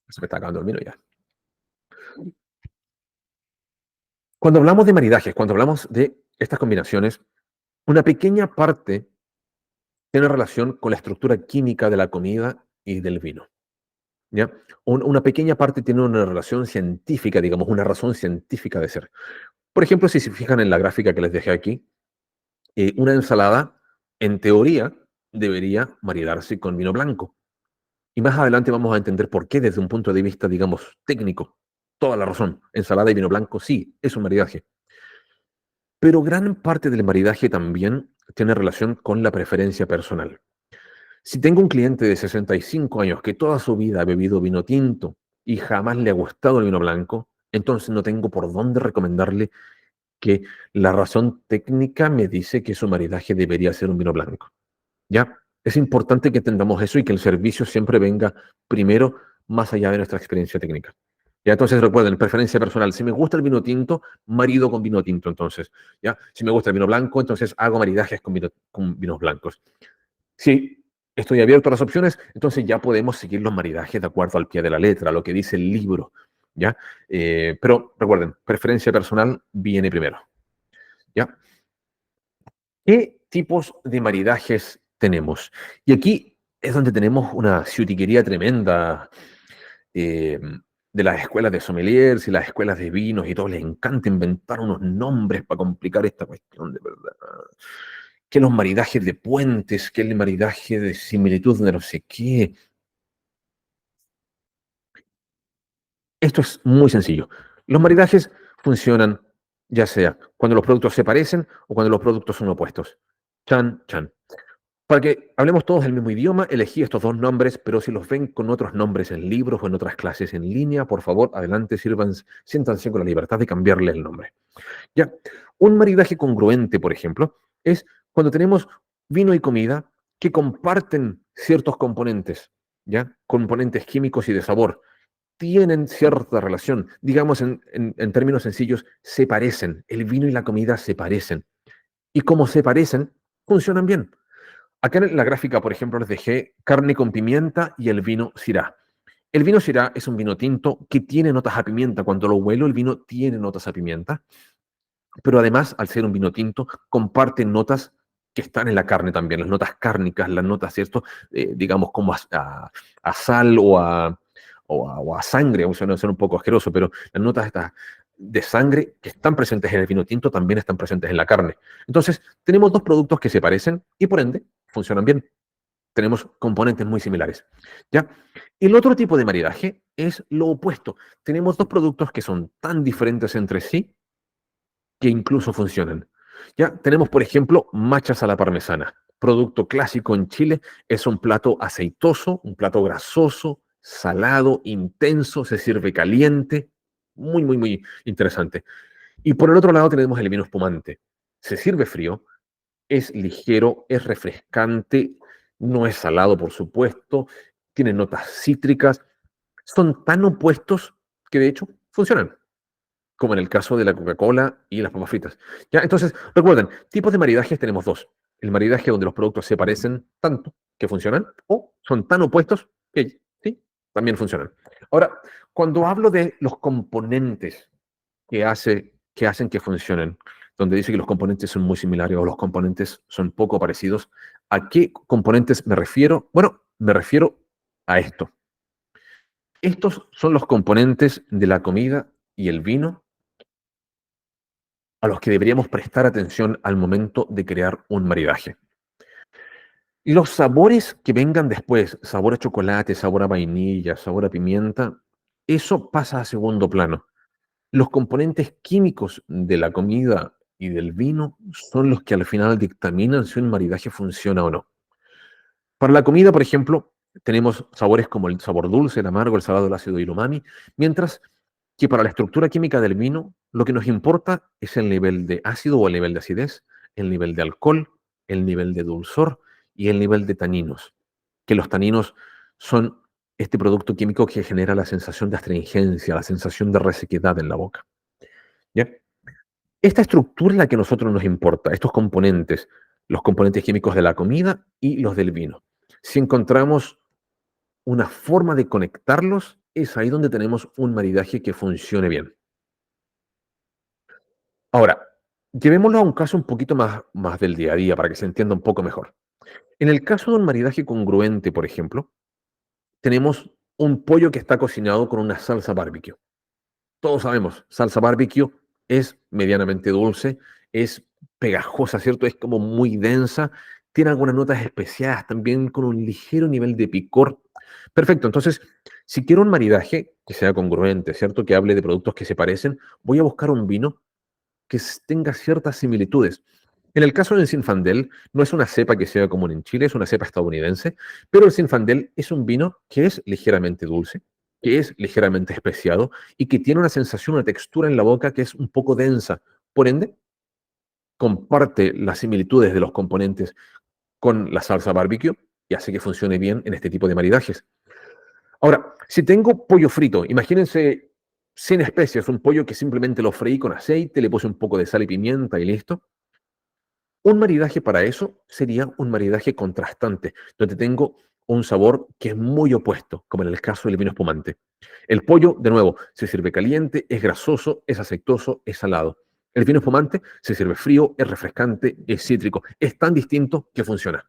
[SPEAKER 1] Se me está acabando el vino ya. Cuando hablamos de maridajes, cuando hablamos de estas combinaciones, una pequeña parte tiene relación con la estructura química de la comida y del vino. ¿Ya? Una pequeña parte tiene una relación científica, digamos, una razón científica de ser. Por ejemplo, si se fijan en la gráfica que les dejé aquí, una ensalada, en teoría, debería maridarse con vino blanco. Y más adelante vamos a entender por qué desde un punto de vista, digamos, técnico. Toda la razón. Ensalada y vino blanco, sí, es un maridaje. Pero gran parte del maridaje también tiene relación con la preferencia personal. Si tengo un cliente de 65 años que toda su vida ha bebido vino tinto y jamás le ha gustado el vino blanco, entonces no tengo por dónde recomendarle que la razón técnica me dice que su maridaje debería ser un vino blanco. ¿Ya? Es importante que entendamos eso y que el servicio siempre venga primero más allá de nuestra experiencia técnica. Ya, entonces recuerden, preferencia personal. Si me gusta el vino tinto, marido con vino tinto, entonces. ¿Ya? Si me gusta el vino blanco, entonces hago maridajes con vinos blancos. Si estoy abierto a las opciones, entonces ya podemos seguir los maridajes de acuerdo al pie de la letra, lo que dice el libro. ¿Ya? Pero recuerden, preferencia personal viene primero. ¿Ya? ¿Qué tipos de maridajes tenemos? Y aquí es donde tenemos una ciutiquería tremenda eh, de las escuelas de sommeliers y las escuelas de vinos y todo. Les encanta inventar unos nombres para complicar esta cuestión, de verdad. Que los maridajes de puentes, que el maridaje de similitud de no sé qué. Esto es muy sencillo. Los maridajes funcionan ya sea cuando los productos se parecen o cuando los productos son opuestos. Chan, chan. Para que hablemos todos el mismo idioma, elegí estos dos nombres, pero si los ven con otros nombres en libros o en otras clases en línea, por favor, adelante, siéntanse con la libertad de cambiarle el nombre. Ya, un maridaje congruente, por ejemplo, es cuando tenemos vino y comida que comparten ciertos componentes, ¿ya? Componentes químicos y de sabor. Tienen cierta relación. Digamos, en términos sencillos, se parecen. El vino y la comida se parecen. Y como se parecen, funcionan bien. Acá en la gráfica, por ejemplo, les dejé carne con pimienta y el vino Syrah. El vino Syrah es un vino tinto que tiene notas a pimienta. Cuando lo huelo, el vino tiene notas a pimienta, pero además, al ser un vino tinto, comparte notas que están en la carne también, las notas cárnicas, las notas, ¿cierto? Digamos, como a sal o a sangre, o sea, no ser un poco asqueroso, pero las notas estas de sangre que están presentes en el vino tinto también están presentes en la carne. Entonces, tenemos dos productos que se parecen y por ende funcionan bien. Tenemos componentes muy similares. ¿Ya? El otro tipo de maridaje es lo opuesto. Tenemos dos productos que son tan diferentes entre sí que incluso funcionan. Ya tenemos, por ejemplo, machas a la parmesana. Producto clásico en Chile, es un plato aceitoso, un plato grasoso, salado, intenso, se sirve caliente, muy, muy, muy interesante. Y por el otro lado tenemos el vino espumante. Se sirve frío, es ligero, es refrescante, no es salado, por supuesto, tiene notas cítricas, son tan opuestos que de hecho funcionan, como en el caso de la Coca-Cola y las papas fritas. ¿Ya? Entonces, recuerden, tipos de maridajes tenemos dos. El maridaje donde los productos se parecen tanto que funcionan, o son tan opuestos que sí, también funcionan. Ahora, cuando hablo de los componentes que hacen que funcionen, donde dice que los componentes son muy similares o los componentes son poco parecidos, ¿a qué componentes me refiero? Bueno, me refiero a esto. Estos son los componentes de la comida y el vino a los que deberíamos prestar atención al momento de crear un maridaje. Los sabores que vengan después, sabor a chocolate, sabor a vainilla, sabor a pimienta, eso pasa a segundo plano. Los componentes químicos de la comida y del vino son los que al final dictaminan si un maridaje funciona o no. Para la comida, por ejemplo, tenemos sabores como el sabor dulce, el amargo, el salado, el ácido y el umami, mientras que para la estructura química del vino, lo que nos importa es el nivel de ácido o el nivel de acidez, el nivel de alcohol, el nivel de dulzor y el nivel de taninos, que los taninos son este producto químico que genera la sensación de astringencia, la sensación de resequedad en la boca. ¿Ya? Esta estructura es la que a nosotros nos importa, estos componentes, los componentes químicos de la comida y los del vino. Si encontramos una forma de conectarlos, es ahí donde tenemos un maridaje que funcione bien. Ahora, llevémoslo a un caso un poquito más del día a día para que se entienda un poco mejor. En el caso de un maridaje congruente, por ejemplo, tenemos un pollo que está cocinado con una salsa barbecue. Todos sabemos, salsa barbecue es medianamente dulce, es pegajosa, ¿cierto? Es como muy densa, tiene algunas notas especiadas también con un ligero nivel de picor. Perfecto, entonces, si quiero un maridaje que sea congruente, ¿cierto? Que hable de productos que se parecen, voy a buscar un vino que tenga ciertas similitudes. En el caso del Zinfandel, no es una cepa que sea común en Chile, es una cepa estadounidense, pero el Zinfandel es un vino que es ligeramente dulce, que es ligeramente especiado y que tiene una sensación, una textura en la boca que es un poco densa. Por ende, comparte las similitudes de los componentes con la salsa barbecue y hace que funcione bien en este tipo de maridajes. Ahora, si tengo pollo frito, imagínense sin especias, un pollo que simplemente lo freí con aceite, le puse un poco de sal y pimienta y listo. Un maridaje para eso sería un maridaje contrastante, donde tengo un sabor que es muy opuesto, como en el caso del vino espumante. El pollo, de nuevo, se sirve caliente, es grasoso, es aceitoso, es salado. El vino espumante se sirve frío, es refrescante, es cítrico. Es tan distinto que funciona.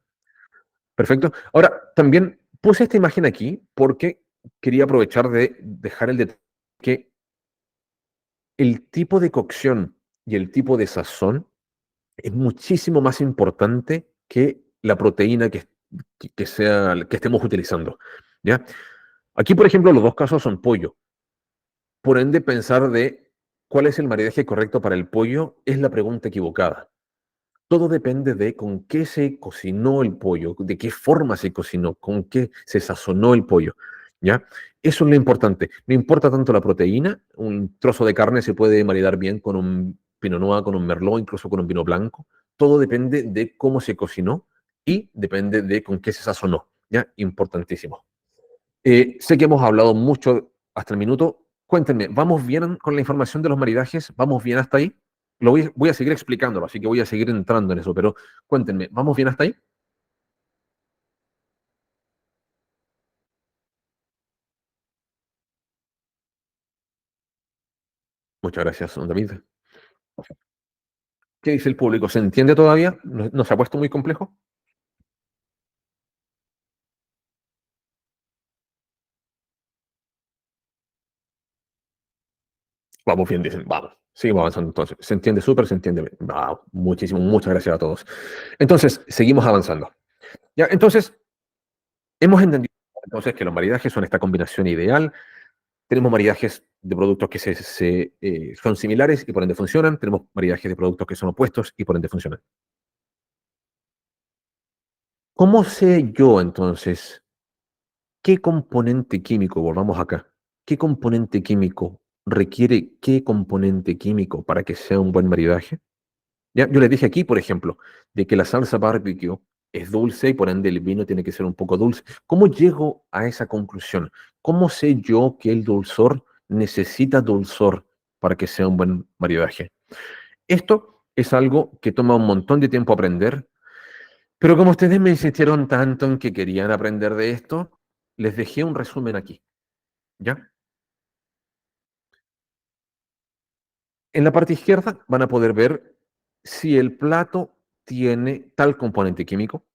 [SPEAKER 1] Perfecto. Ahora, también puse esta imagen aquí porque quería aprovechar de dejar el detalle que el tipo de cocción y el tipo de sazón es muchísimo más importante que la proteína que estemos utilizando. ¿Ya? Aquí, por ejemplo, los dos casos son pollo. Por ende, pensar de cuál es el maridaje correcto para el pollo es la pregunta equivocada. Todo depende de con qué se cocinó el pollo, de qué forma se cocinó, con qué se sazonó el pollo. ¿Ya? Eso es lo importante. No importa tanto la proteína, un trozo de carne se puede maridar bien con un pinot noir, con un merlot, incluso con un vino blanco. Todo depende de cómo se cocinó y depende de con qué se sazonó. ¿Ya? Importantísimo. Sé que hemos hablado mucho hasta el minuto. Cuéntenme, ¿vamos bien con la información de los maridajes? ¿Vamos bien hasta ahí? Voy a seguir explicándolo, así que voy a seguir entrando en eso, pero cuéntenme, ¿vamos bien hasta ahí? Muchas gracias, don David. ¿Qué dice el público? ¿Se entiende todavía? ¿No se ha puesto muy complejo? Vamos bien, dicen, vamos. Seguimos avanzando entonces. Se entiende súper, se entiende bien. Muchísimo, muchas gracias a todos. Entonces, seguimos avanzando. Ya, entonces, hemos entendido entonces que los maridajes son esta combinación ideal. Tenemos maridajes de productos que son similares y por ende funcionan. Tenemos maridajes de productos que son opuestos y por ende funcionan. ¿Cómo sé yo entonces qué componente químico, volvamos acá, qué componente químico requiere qué componente químico para que sea un buen maridaje? Ya, yo les dije aquí, por ejemplo, de que la salsa barbecue es dulce y por ende el vino tiene que ser un poco dulce. ¿Cómo llego a esa conclusión? ¿Cómo sé yo que el dulzor necesita dulzor para que sea un buen maridaje? Esto es algo que toma un montón de tiempo aprender, pero como ustedes me insistieron tanto en que querían aprender de esto, les dejé un resumen aquí, ¿ya? En la parte izquierda van a poder ver si el plato tiene tal componente químico.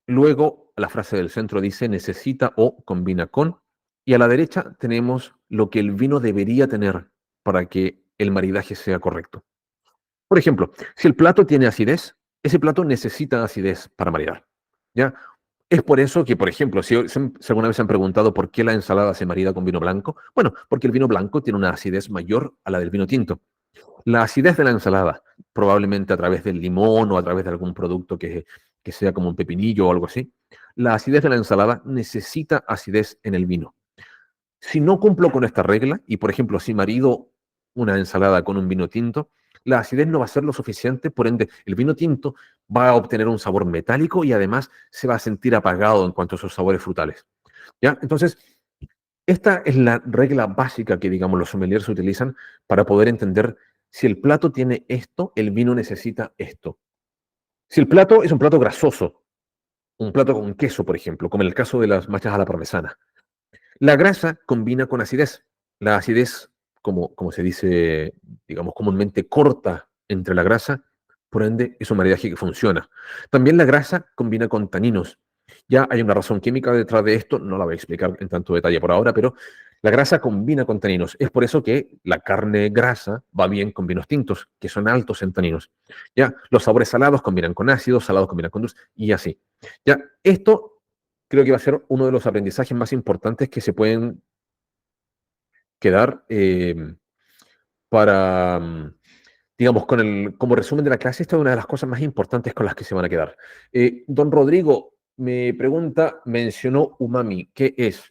[SPEAKER 1] Luego, la frase del centro dice necesita o combina con. Y a la derecha tenemos lo que el vino debería tener para que el maridaje sea correcto. Por ejemplo, si el plato tiene acidez, ese plato necesita acidez para maridar. ¿Ya? Es por eso que, por ejemplo, si alguna vez se han preguntado por qué la ensalada se marida con vino blanco, bueno, porque el vino blanco tiene una acidez mayor a la del vino tinto. La acidez de la ensalada, probablemente a través del limón o a través de algún producto que sea como un pepinillo o algo así, la acidez de la ensalada necesita acidez en el vino. Si no cumplo con esta regla, y por ejemplo, si marido una ensalada con un vino tinto, la acidez no va a ser lo suficiente, por ende, el vino tinto va a obtener un sabor metálico y además se va a sentir apagado en cuanto a sus sabores frutales. ¿Ya? Entonces, esta es la regla básica que, digamos, los sommeliers utilizan para poder entender si el plato tiene esto, el vino necesita esto. Si el plato es un plato grasoso, un plato con queso, por ejemplo, como en el caso de las machas a la parmesana, la grasa combina con acidez. La acidez, como se dice, digamos, comúnmente corta entre la grasa, por ende es un maridaje que funciona. También la grasa combina con taninos. Ya hay una razón química detrás de esto, no la voy a explicar en tanto detalle por ahora, pero la grasa combina con taninos. Es por eso que la carne grasa va bien con vinos tintos, que son altos en taninos. Ya los sabores salados combinan con ácidos, salados combinan con dulces y así. Ya esto creo que va a ser uno de los aprendizajes más importantes que se pueden quedar para, digamos, como resumen de la clase, esta es una de las cosas más importantes con las que se van a quedar. Don Rodrigo me pregunta, mencionó umami, ¿qué es?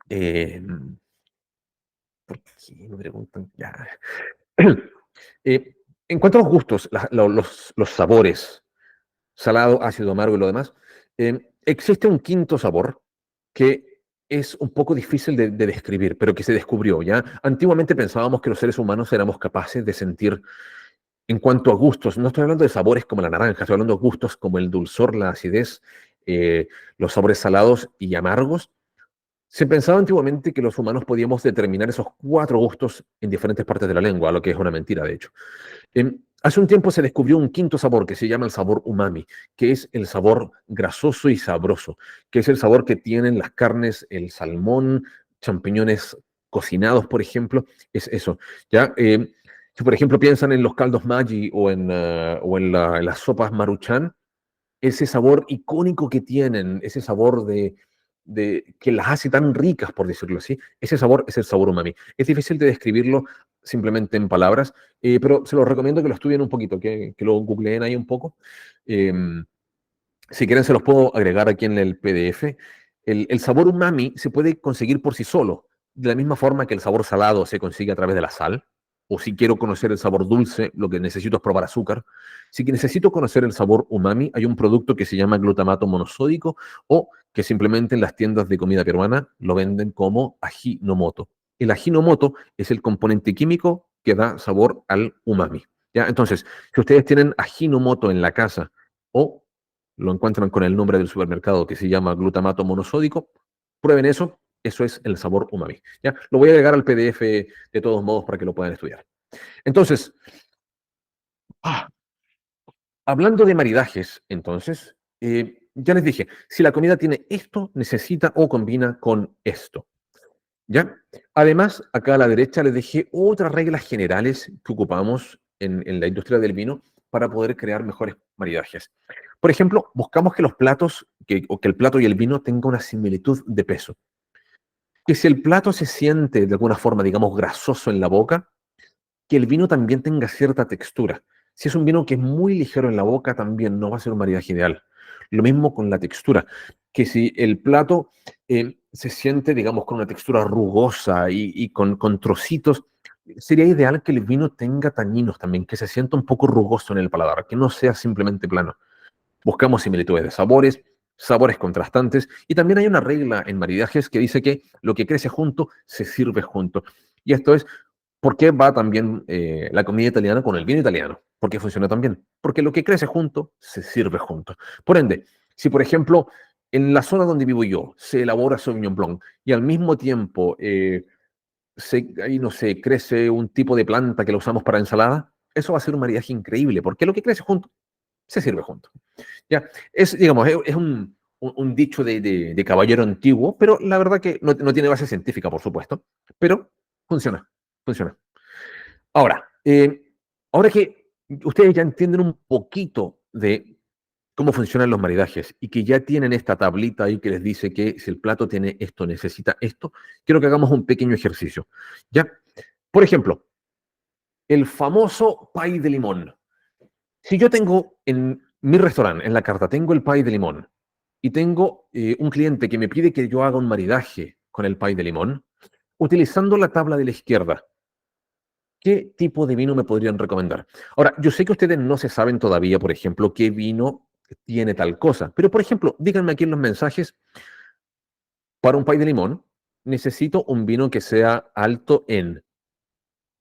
[SPEAKER 1] Eh, ¿Por qué me preguntan? Ya. En cuanto a los gustos, los sabores, salado, ácido, amargo y lo demás, existe un quinto sabor que es un poco difícil de describir, pero que se descubrió, ¿ya? Antiguamente pensábamos que los seres humanos éramos capaces de sentir en cuanto a gustos, no estoy hablando de sabores como la naranja, estoy hablando de gustos como el dulzor, la acidez, eh, los sabores salados y amargos. Se pensaba antiguamente que los humanos podíamos determinar esos cuatro gustos en diferentes partes de la lengua, lo que es una mentira, de hecho. Hace un tiempo se descubrió un quinto sabor que se llama el sabor umami, que es el sabor grasoso y sabroso, que es el sabor que tienen las carnes, el salmón, champiñones cocinados, por ejemplo, es eso. ¿Ya? Si, por ejemplo, piensan en los caldos Maggi en las sopas Maruchan, ese sabor icónico que tienen, ese sabor de que las hace tan ricas, por decirlo así, ese sabor es el sabor umami. Es difícil de describirlo simplemente en palabras, pero se los recomiendo que lo estudien un poquito, que lo googleen ahí un poco. Eh, si quieren, se los puedo agregar aquí en el PDF. El sabor umami se puede conseguir por sí solo, de la misma forma que el sabor salado se consigue a través de la sal. O si quiero conocer el sabor dulce, lo que necesito es probar azúcar. Si necesito conocer el sabor umami, hay un producto que se llama glutamato monosódico o que simplemente en las tiendas de comida peruana lo venden como ajinomoto. El ajinomoto es el componente químico que da sabor al umami. ¿Ya? Entonces, si ustedes tienen ajinomoto en la casa o lo encuentran con el nombre del supermercado que se llama glutamato monosódico, prueben eso, eso es el sabor umami. ¿Ya? Lo voy a agregar al PDF de todos modos para que lo puedan estudiar. Entonces, ah, hablando de maridajes, entonces, ya les dije, si la comida tiene esto, necesita o combina con esto. ¿Ya? Además, acá a la derecha les dejé otras reglas generales que ocupamos en la industria del vino para poder crear mejores maridajes. Por ejemplo, buscamos que los platos, o que el plato y el vino tengan una similitud de peso. Que si el plato se siente de alguna forma, digamos, grasoso en la boca, que el vino también tenga cierta textura. Si es un vino que es muy ligero en la boca, también no va a ser un maridaje ideal. Lo mismo con la textura, que si el plato se siente, digamos, con una textura rugosa y con trocitos, sería ideal que el vino tenga taninos también, que se sienta un poco rugoso en el paladar, que no sea simplemente plano. Buscamos similitudes de sabores, sabores contrastantes, y también hay una regla en maridajes que dice que lo que crece junto se sirve junto. Y esto es por qué va también la comida italiana con el vino italiano. ¿Por qué funciona tan bien? Porque lo que crece junto se sirve junto. Por ende, si por ejemplo en la zona donde vivo yo se elabora Sauvignon Blanc y al mismo tiempo ahí no sé, crece un tipo de planta que lo usamos para ensalada, eso va a ser un maridaje increíble, porque lo que crece junto se sirve junto. Ya, es, digamos, es un dicho de caballero antiguo, pero la verdad que no tiene base científica, por supuesto, pero funciona, funciona. Ahora, ahora que ustedes ya entienden un poquito de cómo funcionan los maridajes y que ya tienen esta tablita ahí que les dice que si el plato tiene esto, necesita esto, quiero que hagamos un pequeño ejercicio. ¿Ya? Por ejemplo, el famoso pay de limón. Si yo tengo en mi restaurante, en la carta, tengo el pay de limón y tengo un cliente que me pide que yo haga un maridaje con el pay de limón, utilizando la tabla de la izquierda, ¿qué tipo de vino me podrían recomendar? Ahora, yo sé que ustedes no se saben todavía, por ejemplo, qué vino tiene tal cosa, pero por ejemplo, díganme aquí en los mensajes, para un pay de limón, necesito un vino que sea alto en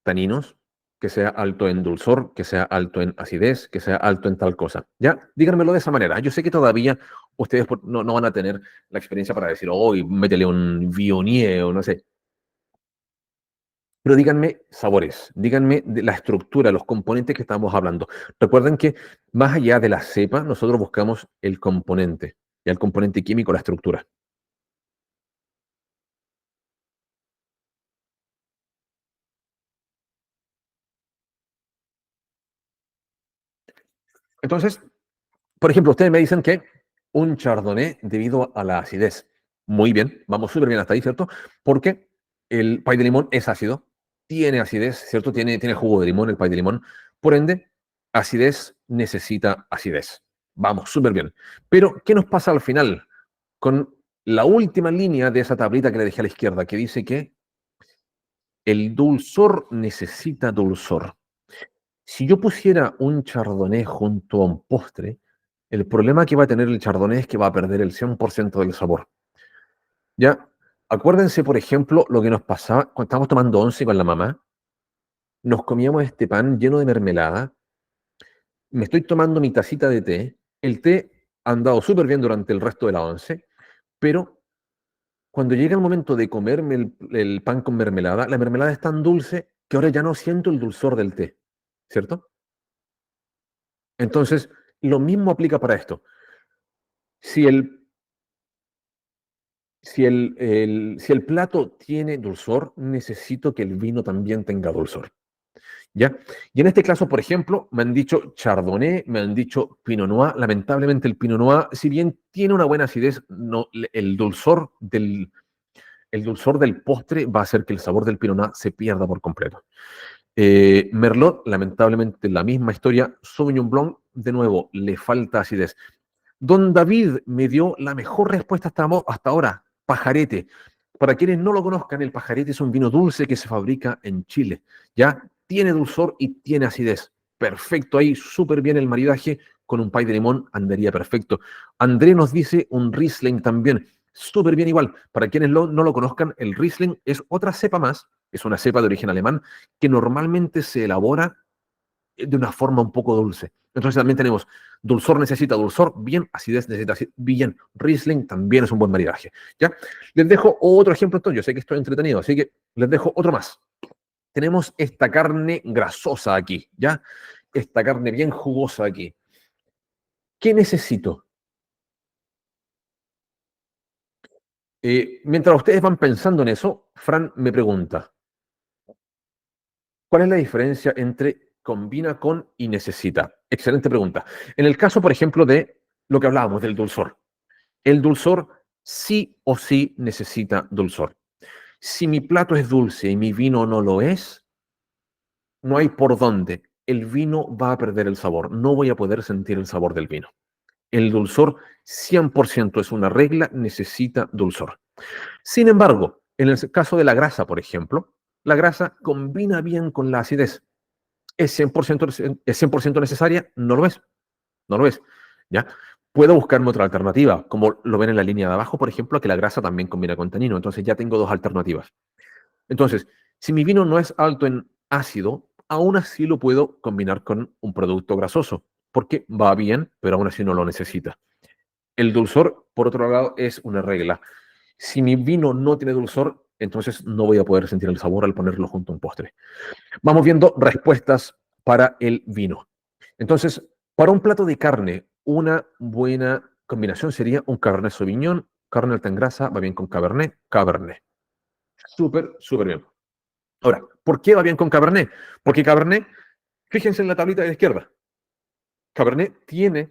[SPEAKER 1] taninos, que sea alto en dulzor, que sea alto en acidez, que sea alto en tal cosa. ¿Ya? Díganmelo de esa manera. Yo sé que todavía ustedes no van a tener la experiencia para decir, oh, métele un Viognier o no sé. Pero díganme sabores, díganme de la estructura, los componentes que estamos hablando. Recuerden que más allá de la cepa, nosotros buscamos el componente, y el componente químico, la estructura. Entonces, por ejemplo, ustedes me dicen que un chardonnay debido a la acidez. Muy bien, vamos súper bien hasta ahí, ¿cierto? Porque el pay de limón es ácido, tiene acidez, ¿cierto? Tiene jugo de limón el pay de limón. Por ende, acidez necesita acidez. Vamos, súper bien. Pero, ¿qué nos pasa al final con la última línea de esa tablita que le dejé a la izquierda, que dice que el dulzor necesita dulzor? Si yo pusiera un chardonnay junto a un postre, el problema que va a tener el chardonnay es que va a perder el 100% del sabor. ¿Ya? Acuérdense, por ejemplo, lo que nos pasaba cuando estábamos tomando once con la mamá. Nos comíamos este pan lleno de mermelada. Me estoy tomando mi tacita de té. El té ha andado súper bien durante el resto de la once, pero cuando llega el momento de comerme el pan con mermelada, la mermelada es tan dulce que ahora ya no siento el dulzor del té, ¿cierto? Entonces, lo mismo aplica para esto. Si el, si el plato tiene dulzor, necesito que el vino también tenga dulzor. ¿Ya? Y en este caso, por ejemplo, me han dicho Chardonnay, me han dicho Pinot Noir. Lamentablemente el Pinot Noir, si bien tiene una buena acidez, no, el dulzor del postre va a hacer que el sabor del Pinot Noir se pierda por completo. Merlot, lamentablemente la misma historia. Sauvignon Blanc, de nuevo, le falta acidez. Don David me dio la mejor respuesta hasta ahora, pajarete. Para quienes no lo conozcan, el pajarete es un vino dulce que se fabrica en Chile. Ya tiene dulzor y tiene acidez. Perfecto ahí, súper bien el maridaje. Con un pay de limón andaría perfecto. André nos dice un Riesling también. Súper bien igual. Para quienes no lo conozcan, el Riesling es otra cepa más. Es una cepa de origen alemán que normalmente se elabora de una forma un poco dulce. Entonces también tenemos dulzor necesita dulzor, bien, acidez necesita acidez, bien, Riesling también es un buen maridaje. ¿Ya? Les dejo otro ejemplo, entonces, yo sé que estoy entretenido, así que les dejo otro más. Tenemos esta carne grasosa aquí, ¿ya? Esta carne bien jugosa aquí. ¿Qué necesito? Mientras ustedes van pensando en eso, Fran me pregunta, ¿cuál es la diferencia entre combina con y necesita? Excelente pregunta. En el caso, por ejemplo, de lo que hablábamos del dulzor. El dulzor sí o sí necesita dulzor. Si mi plato es dulce y mi vino no lo es, no hay por dónde. El vino va a perder el sabor. No voy a poder sentir el sabor del vino. El dulzor 100% es una regla, necesita dulzor. Sin embargo, en el caso de la grasa, por ejemplo, la grasa combina bien con la acidez. ¿Es 100% necesaria? No lo es. No lo es. ¿ya? Puedo buscarme otra alternativa, como lo ven en la línea de abajo, por ejemplo, que la grasa también combina con tanino. Entonces ya tengo dos alternativas. Entonces, si mi vino no es alto en ácido, aún así lo puedo combinar con un producto grasoso, porque va bien, pero aún así no lo necesita. El dulzor, por otro lado, es una regla. Si mi vino no tiene dulzor, entonces no voy a poder sentir el sabor al ponerlo junto a un postre. Vamos viendo respuestas para el vino. Entonces, para un plato de carne, una buena combinación sería un Cabernet Sauvignon, carne alta en grasa, va bien con Cabernet, Cabernet. Súper, súper bien. Ahora, ¿por qué va bien con Cabernet? Porque Cabernet, fíjense en la tablita de la izquierda, Cabernet tiene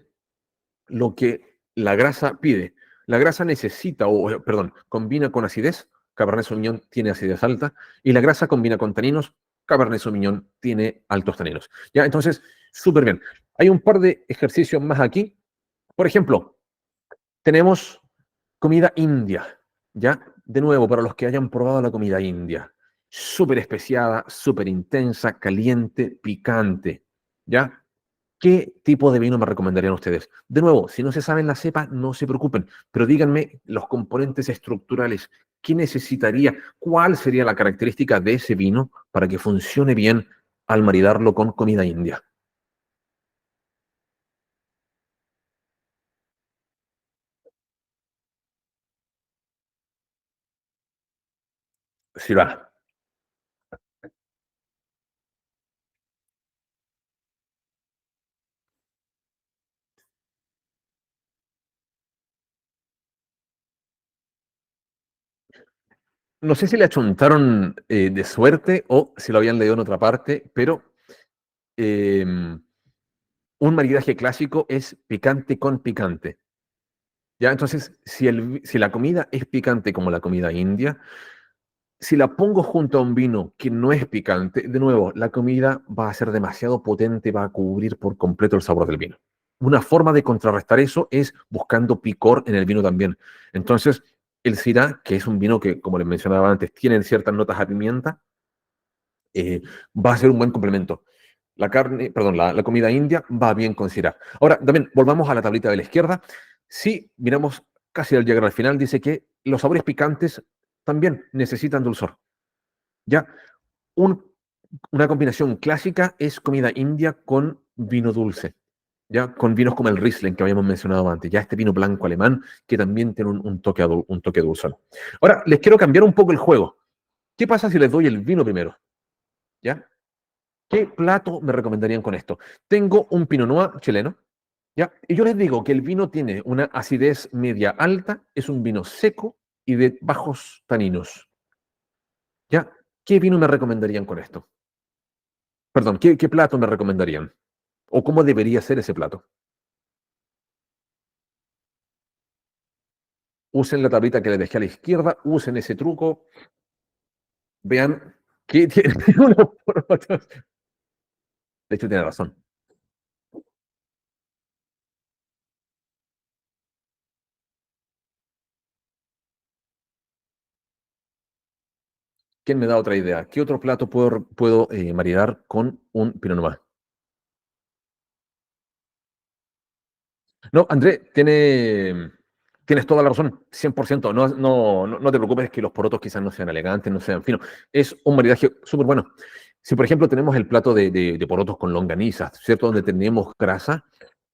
[SPEAKER 1] lo que la grasa pide. La grasa necesita, perdón, combina con acidez, Cabernet Sauvignon tiene acidez alta, y la grasa combina con taninos, Cabernet Sauvignon tiene altos taninos. ¿Ya? Entonces, súper bien. Hay un par de ejercicios más aquí. Por ejemplo, tenemos comida india, ¿ya? De nuevo, para los que hayan probado la comida india, súper especiada, súper intensa, caliente, picante, ¿ya? ¿Qué tipo de vino me recomendarían ustedes? De nuevo, si no se saben la cepa, no se preocupen, pero díganme los componentes estructurales. ¿Qué necesitaría? ¿Cuál sería la característica de ese vino para que funcione bien al maridarlo con comida india? Si va. No sé si le achuntaron de suerte o si lo habían leído en otra parte, pero eh, un maridaje clásico es picante con picante. ¿Ya? Entonces, si la comida es picante como la comida india, si la pongo junto a un vino que no es picante, de nuevo, la comida va a ser demasiado potente, va a cubrir por completo el sabor del vino. Una forma de contrarrestar eso es buscando picor en el vino también. Entonces, el Syrah, que es un vino que, como les mencionaba antes, tiene ciertas notas a pimienta, eh, va a ser un buen complemento. La carne, perdón, la comida india va bien con Syrah. Ahora, también volvamos a la tablita de la izquierda. Si miramos casi al llegar al final, dice que los sabores picantes también necesitan dulzor. ¿Ya? Un- una combinación clásica es comida india con vino dulce, ¿ya? Con vinos como el Riesling que habíamos mencionado antes, ya este vino blanco alemán que también tiene un toque dulce. Ahora, les quiero cambiar un poco el juego. ¿Qué pasa si les doy el vino primero? ¿Ya? ¿Qué plato me recomendarían con esto? Tengo un Pinot Noir chileno, ¿ya? Y yo les digo que el vino tiene una acidez media alta, es un vino seco y de bajos taninos, ¿ya? ¿Qué vino me recomendarían con esto? Perdón, ¿qué plato me recomendarían? ¿O cómo debería ser ese plato? Usen la tablita que les dejé a la izquierda, usen ese truco, vean que tiene unos porotos. De hecho, tiene razón. ¿Quién me da otra idea? ¿Qué otro plato puedo maridar con un Pinot Noir? No, André, tienes toda la razón, 100%. No te preocupes que los porotos quizás no sean elegantes, no sean finos. Es un maridaje súper bueno. Si, por ejemplo, tenemos el plato de porotos con longaniza, ¿cierto? Donde tenemos grasa,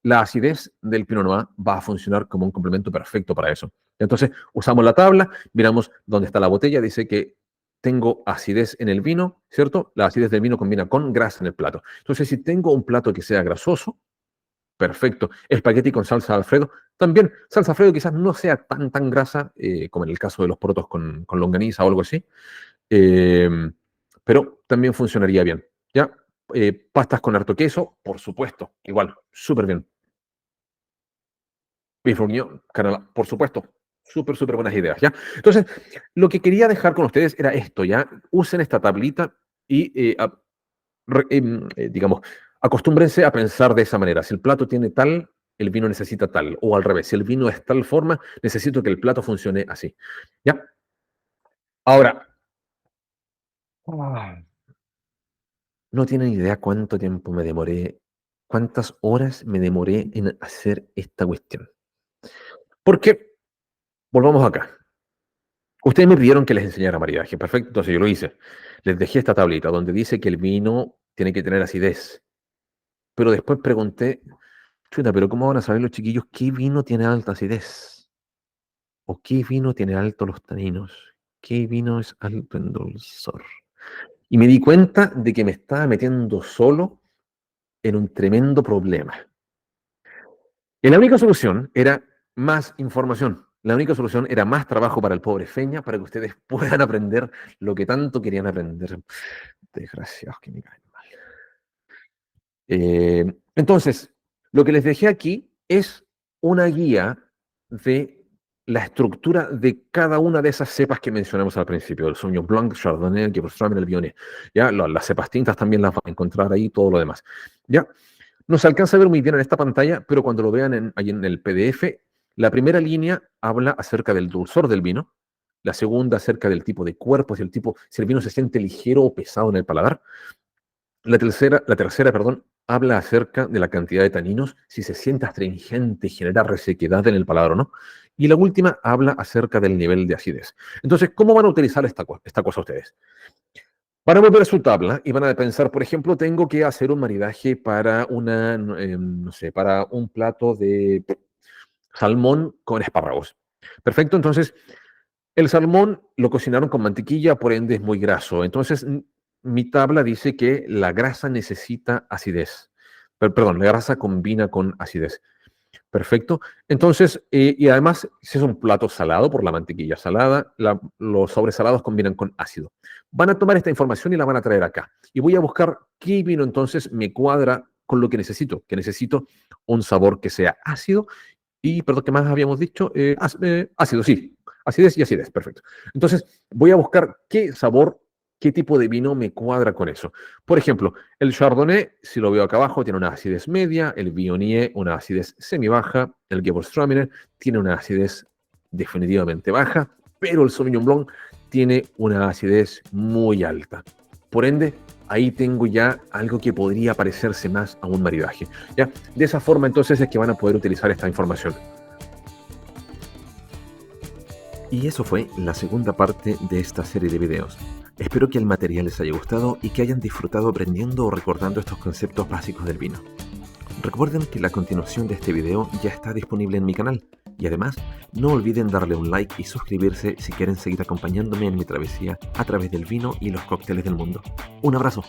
[SPEAKER 1] la acidez del Pinot Noir va a funcionar como un complemento perfecto para eso. Entonces, usamos la tabla, miramos dónde está la botella, dice que tengo acidez en el vino, ¿cierto? La acidez del vino combina con grasa en el plato. Entonces, si tengo un plato que sea grasoso, perfecto. Espagueti con salsa Alfredo. También, salsa Alfredo quizás no sea tan grasa como en el caso de los porotos con longaniza o algo así, eh, pero también funcionaría bien. ¿Ya? Pastas con harto queso, por supuesto, igual, súper bien. Beef bourguignon, canela, por supuesto. Súper, súper buenas ideas, ¿ya? Entonces, lo que quería dejar con ustedes era esto, ¿ya? Usen esta tablita y digamos, acostúmbrense a pensar de esa manera. Si el plato tiene tal, el vino necesita tal. O al revés, si el vino es tal forma, necesito que el plato funcione así. ¿Ya? Ahora, ah, no tienen idea cuánto tiempo me demoré cuántas horas me demoré en hacer esta cuestión. Porque, volvamos acá. Ustedes me pidieron que les enseñara maridaje. Perfecto, entonces yo lo hice. Les dejé esta tablita donde dice que el vino tiene que tener acidez. Pero después pregunté, chuta, pero ¿cómo van a saber los chiquillos qué vino tiene alta acidez? ¿O qué vino tiene alto los taninos? ¿Qué vino es alto en dulzor? Y me di cuenta de que me estaba metiendo solo en un tremendo problema. Y la única solución era más información. La única solución era más trabajo para el pobre Feña, para que ustedes puedan aprender lo que tanto querían aprender. Desgraciados que me caen mal. Entonces, lo que les dejé aquí es una guía de la estructura de cada una de esas cepas que mencionamos al principio, el Sauvignon Blanc, Chardonnay, el Gewürztraminer, el Viognier. ¿Ya? Las cepas tintas también las van a encontrar ahí, todo lo demás. ¿Ya? No se alcanza a ver muy bien en esta pantalla, pero cuando lo vean ahí en el PDF, la primera línea habla acerca del dulzor del vino, la segunda acerca del tipo de cuerpo, si el vino se siente ligero o pesado en el paladar. La tercera, perdón, habla acerca de la cantidad de taninos, si se siente astringente y genera resequedad en el paladar o no. Y la última habla acerca del nivel de acidez. Entonces, ¿cómo van a utilizar esta cosa ustedes? Van a volver a su tabla y van a pensar, por ejemplo, tengo que hacer un maridaje para no sé, para un plato de salmón con espárragos. Perfecto, entonces el salmón lo cocinaron con mantequilla, por ende es muy graso. Entonces mi tabla dice que la grasa necesita acidez. Perdón, la grasa combina con acidez. Perfecto. Entonces, y además, si es un plato salado por la mantequilla salada, los sobresalados combinan con ácido. Van a tomar esta información y la van a traer acá. Y voy a buscar qué vino entonces me cuadra con lo que necesito un sabor que sea ácido y, perdón, ¿qué más habíamos dicho? Ácido, sí. Acidez y acidez, perfecto. Entonces, voy a buscar qué sabor, qué tipo de vino me cuadra con eso. Por ejemplo, el Chardonnay, si lo veo acá abajo, tiene una acidez media, el Viognier una acidez semi-baja, el Gewürztraminer tiene una acidez definitivamente baja, pero el Sauvignon Blanc tiene una acidez muy alta. Por ende, ahí tengo ya algo que podría parecerse más a un maridaje. ¿Ya? De esa forma, entonces, es que van a poder utilizar esta información. Y eso fue la segunda parte de esta serie de videos. Espero que el material les haya gustado y que hayan disfrutado aprendiendo o recordando estos conceptos básicos del vino. Recuerden que la continuación de este video ya está disponible en mi canal y además no olviden darle un like y suscribirse si quieren seguir acompañándome en mi travesía a través del vino y los cócteles del mundo. Un abrazo.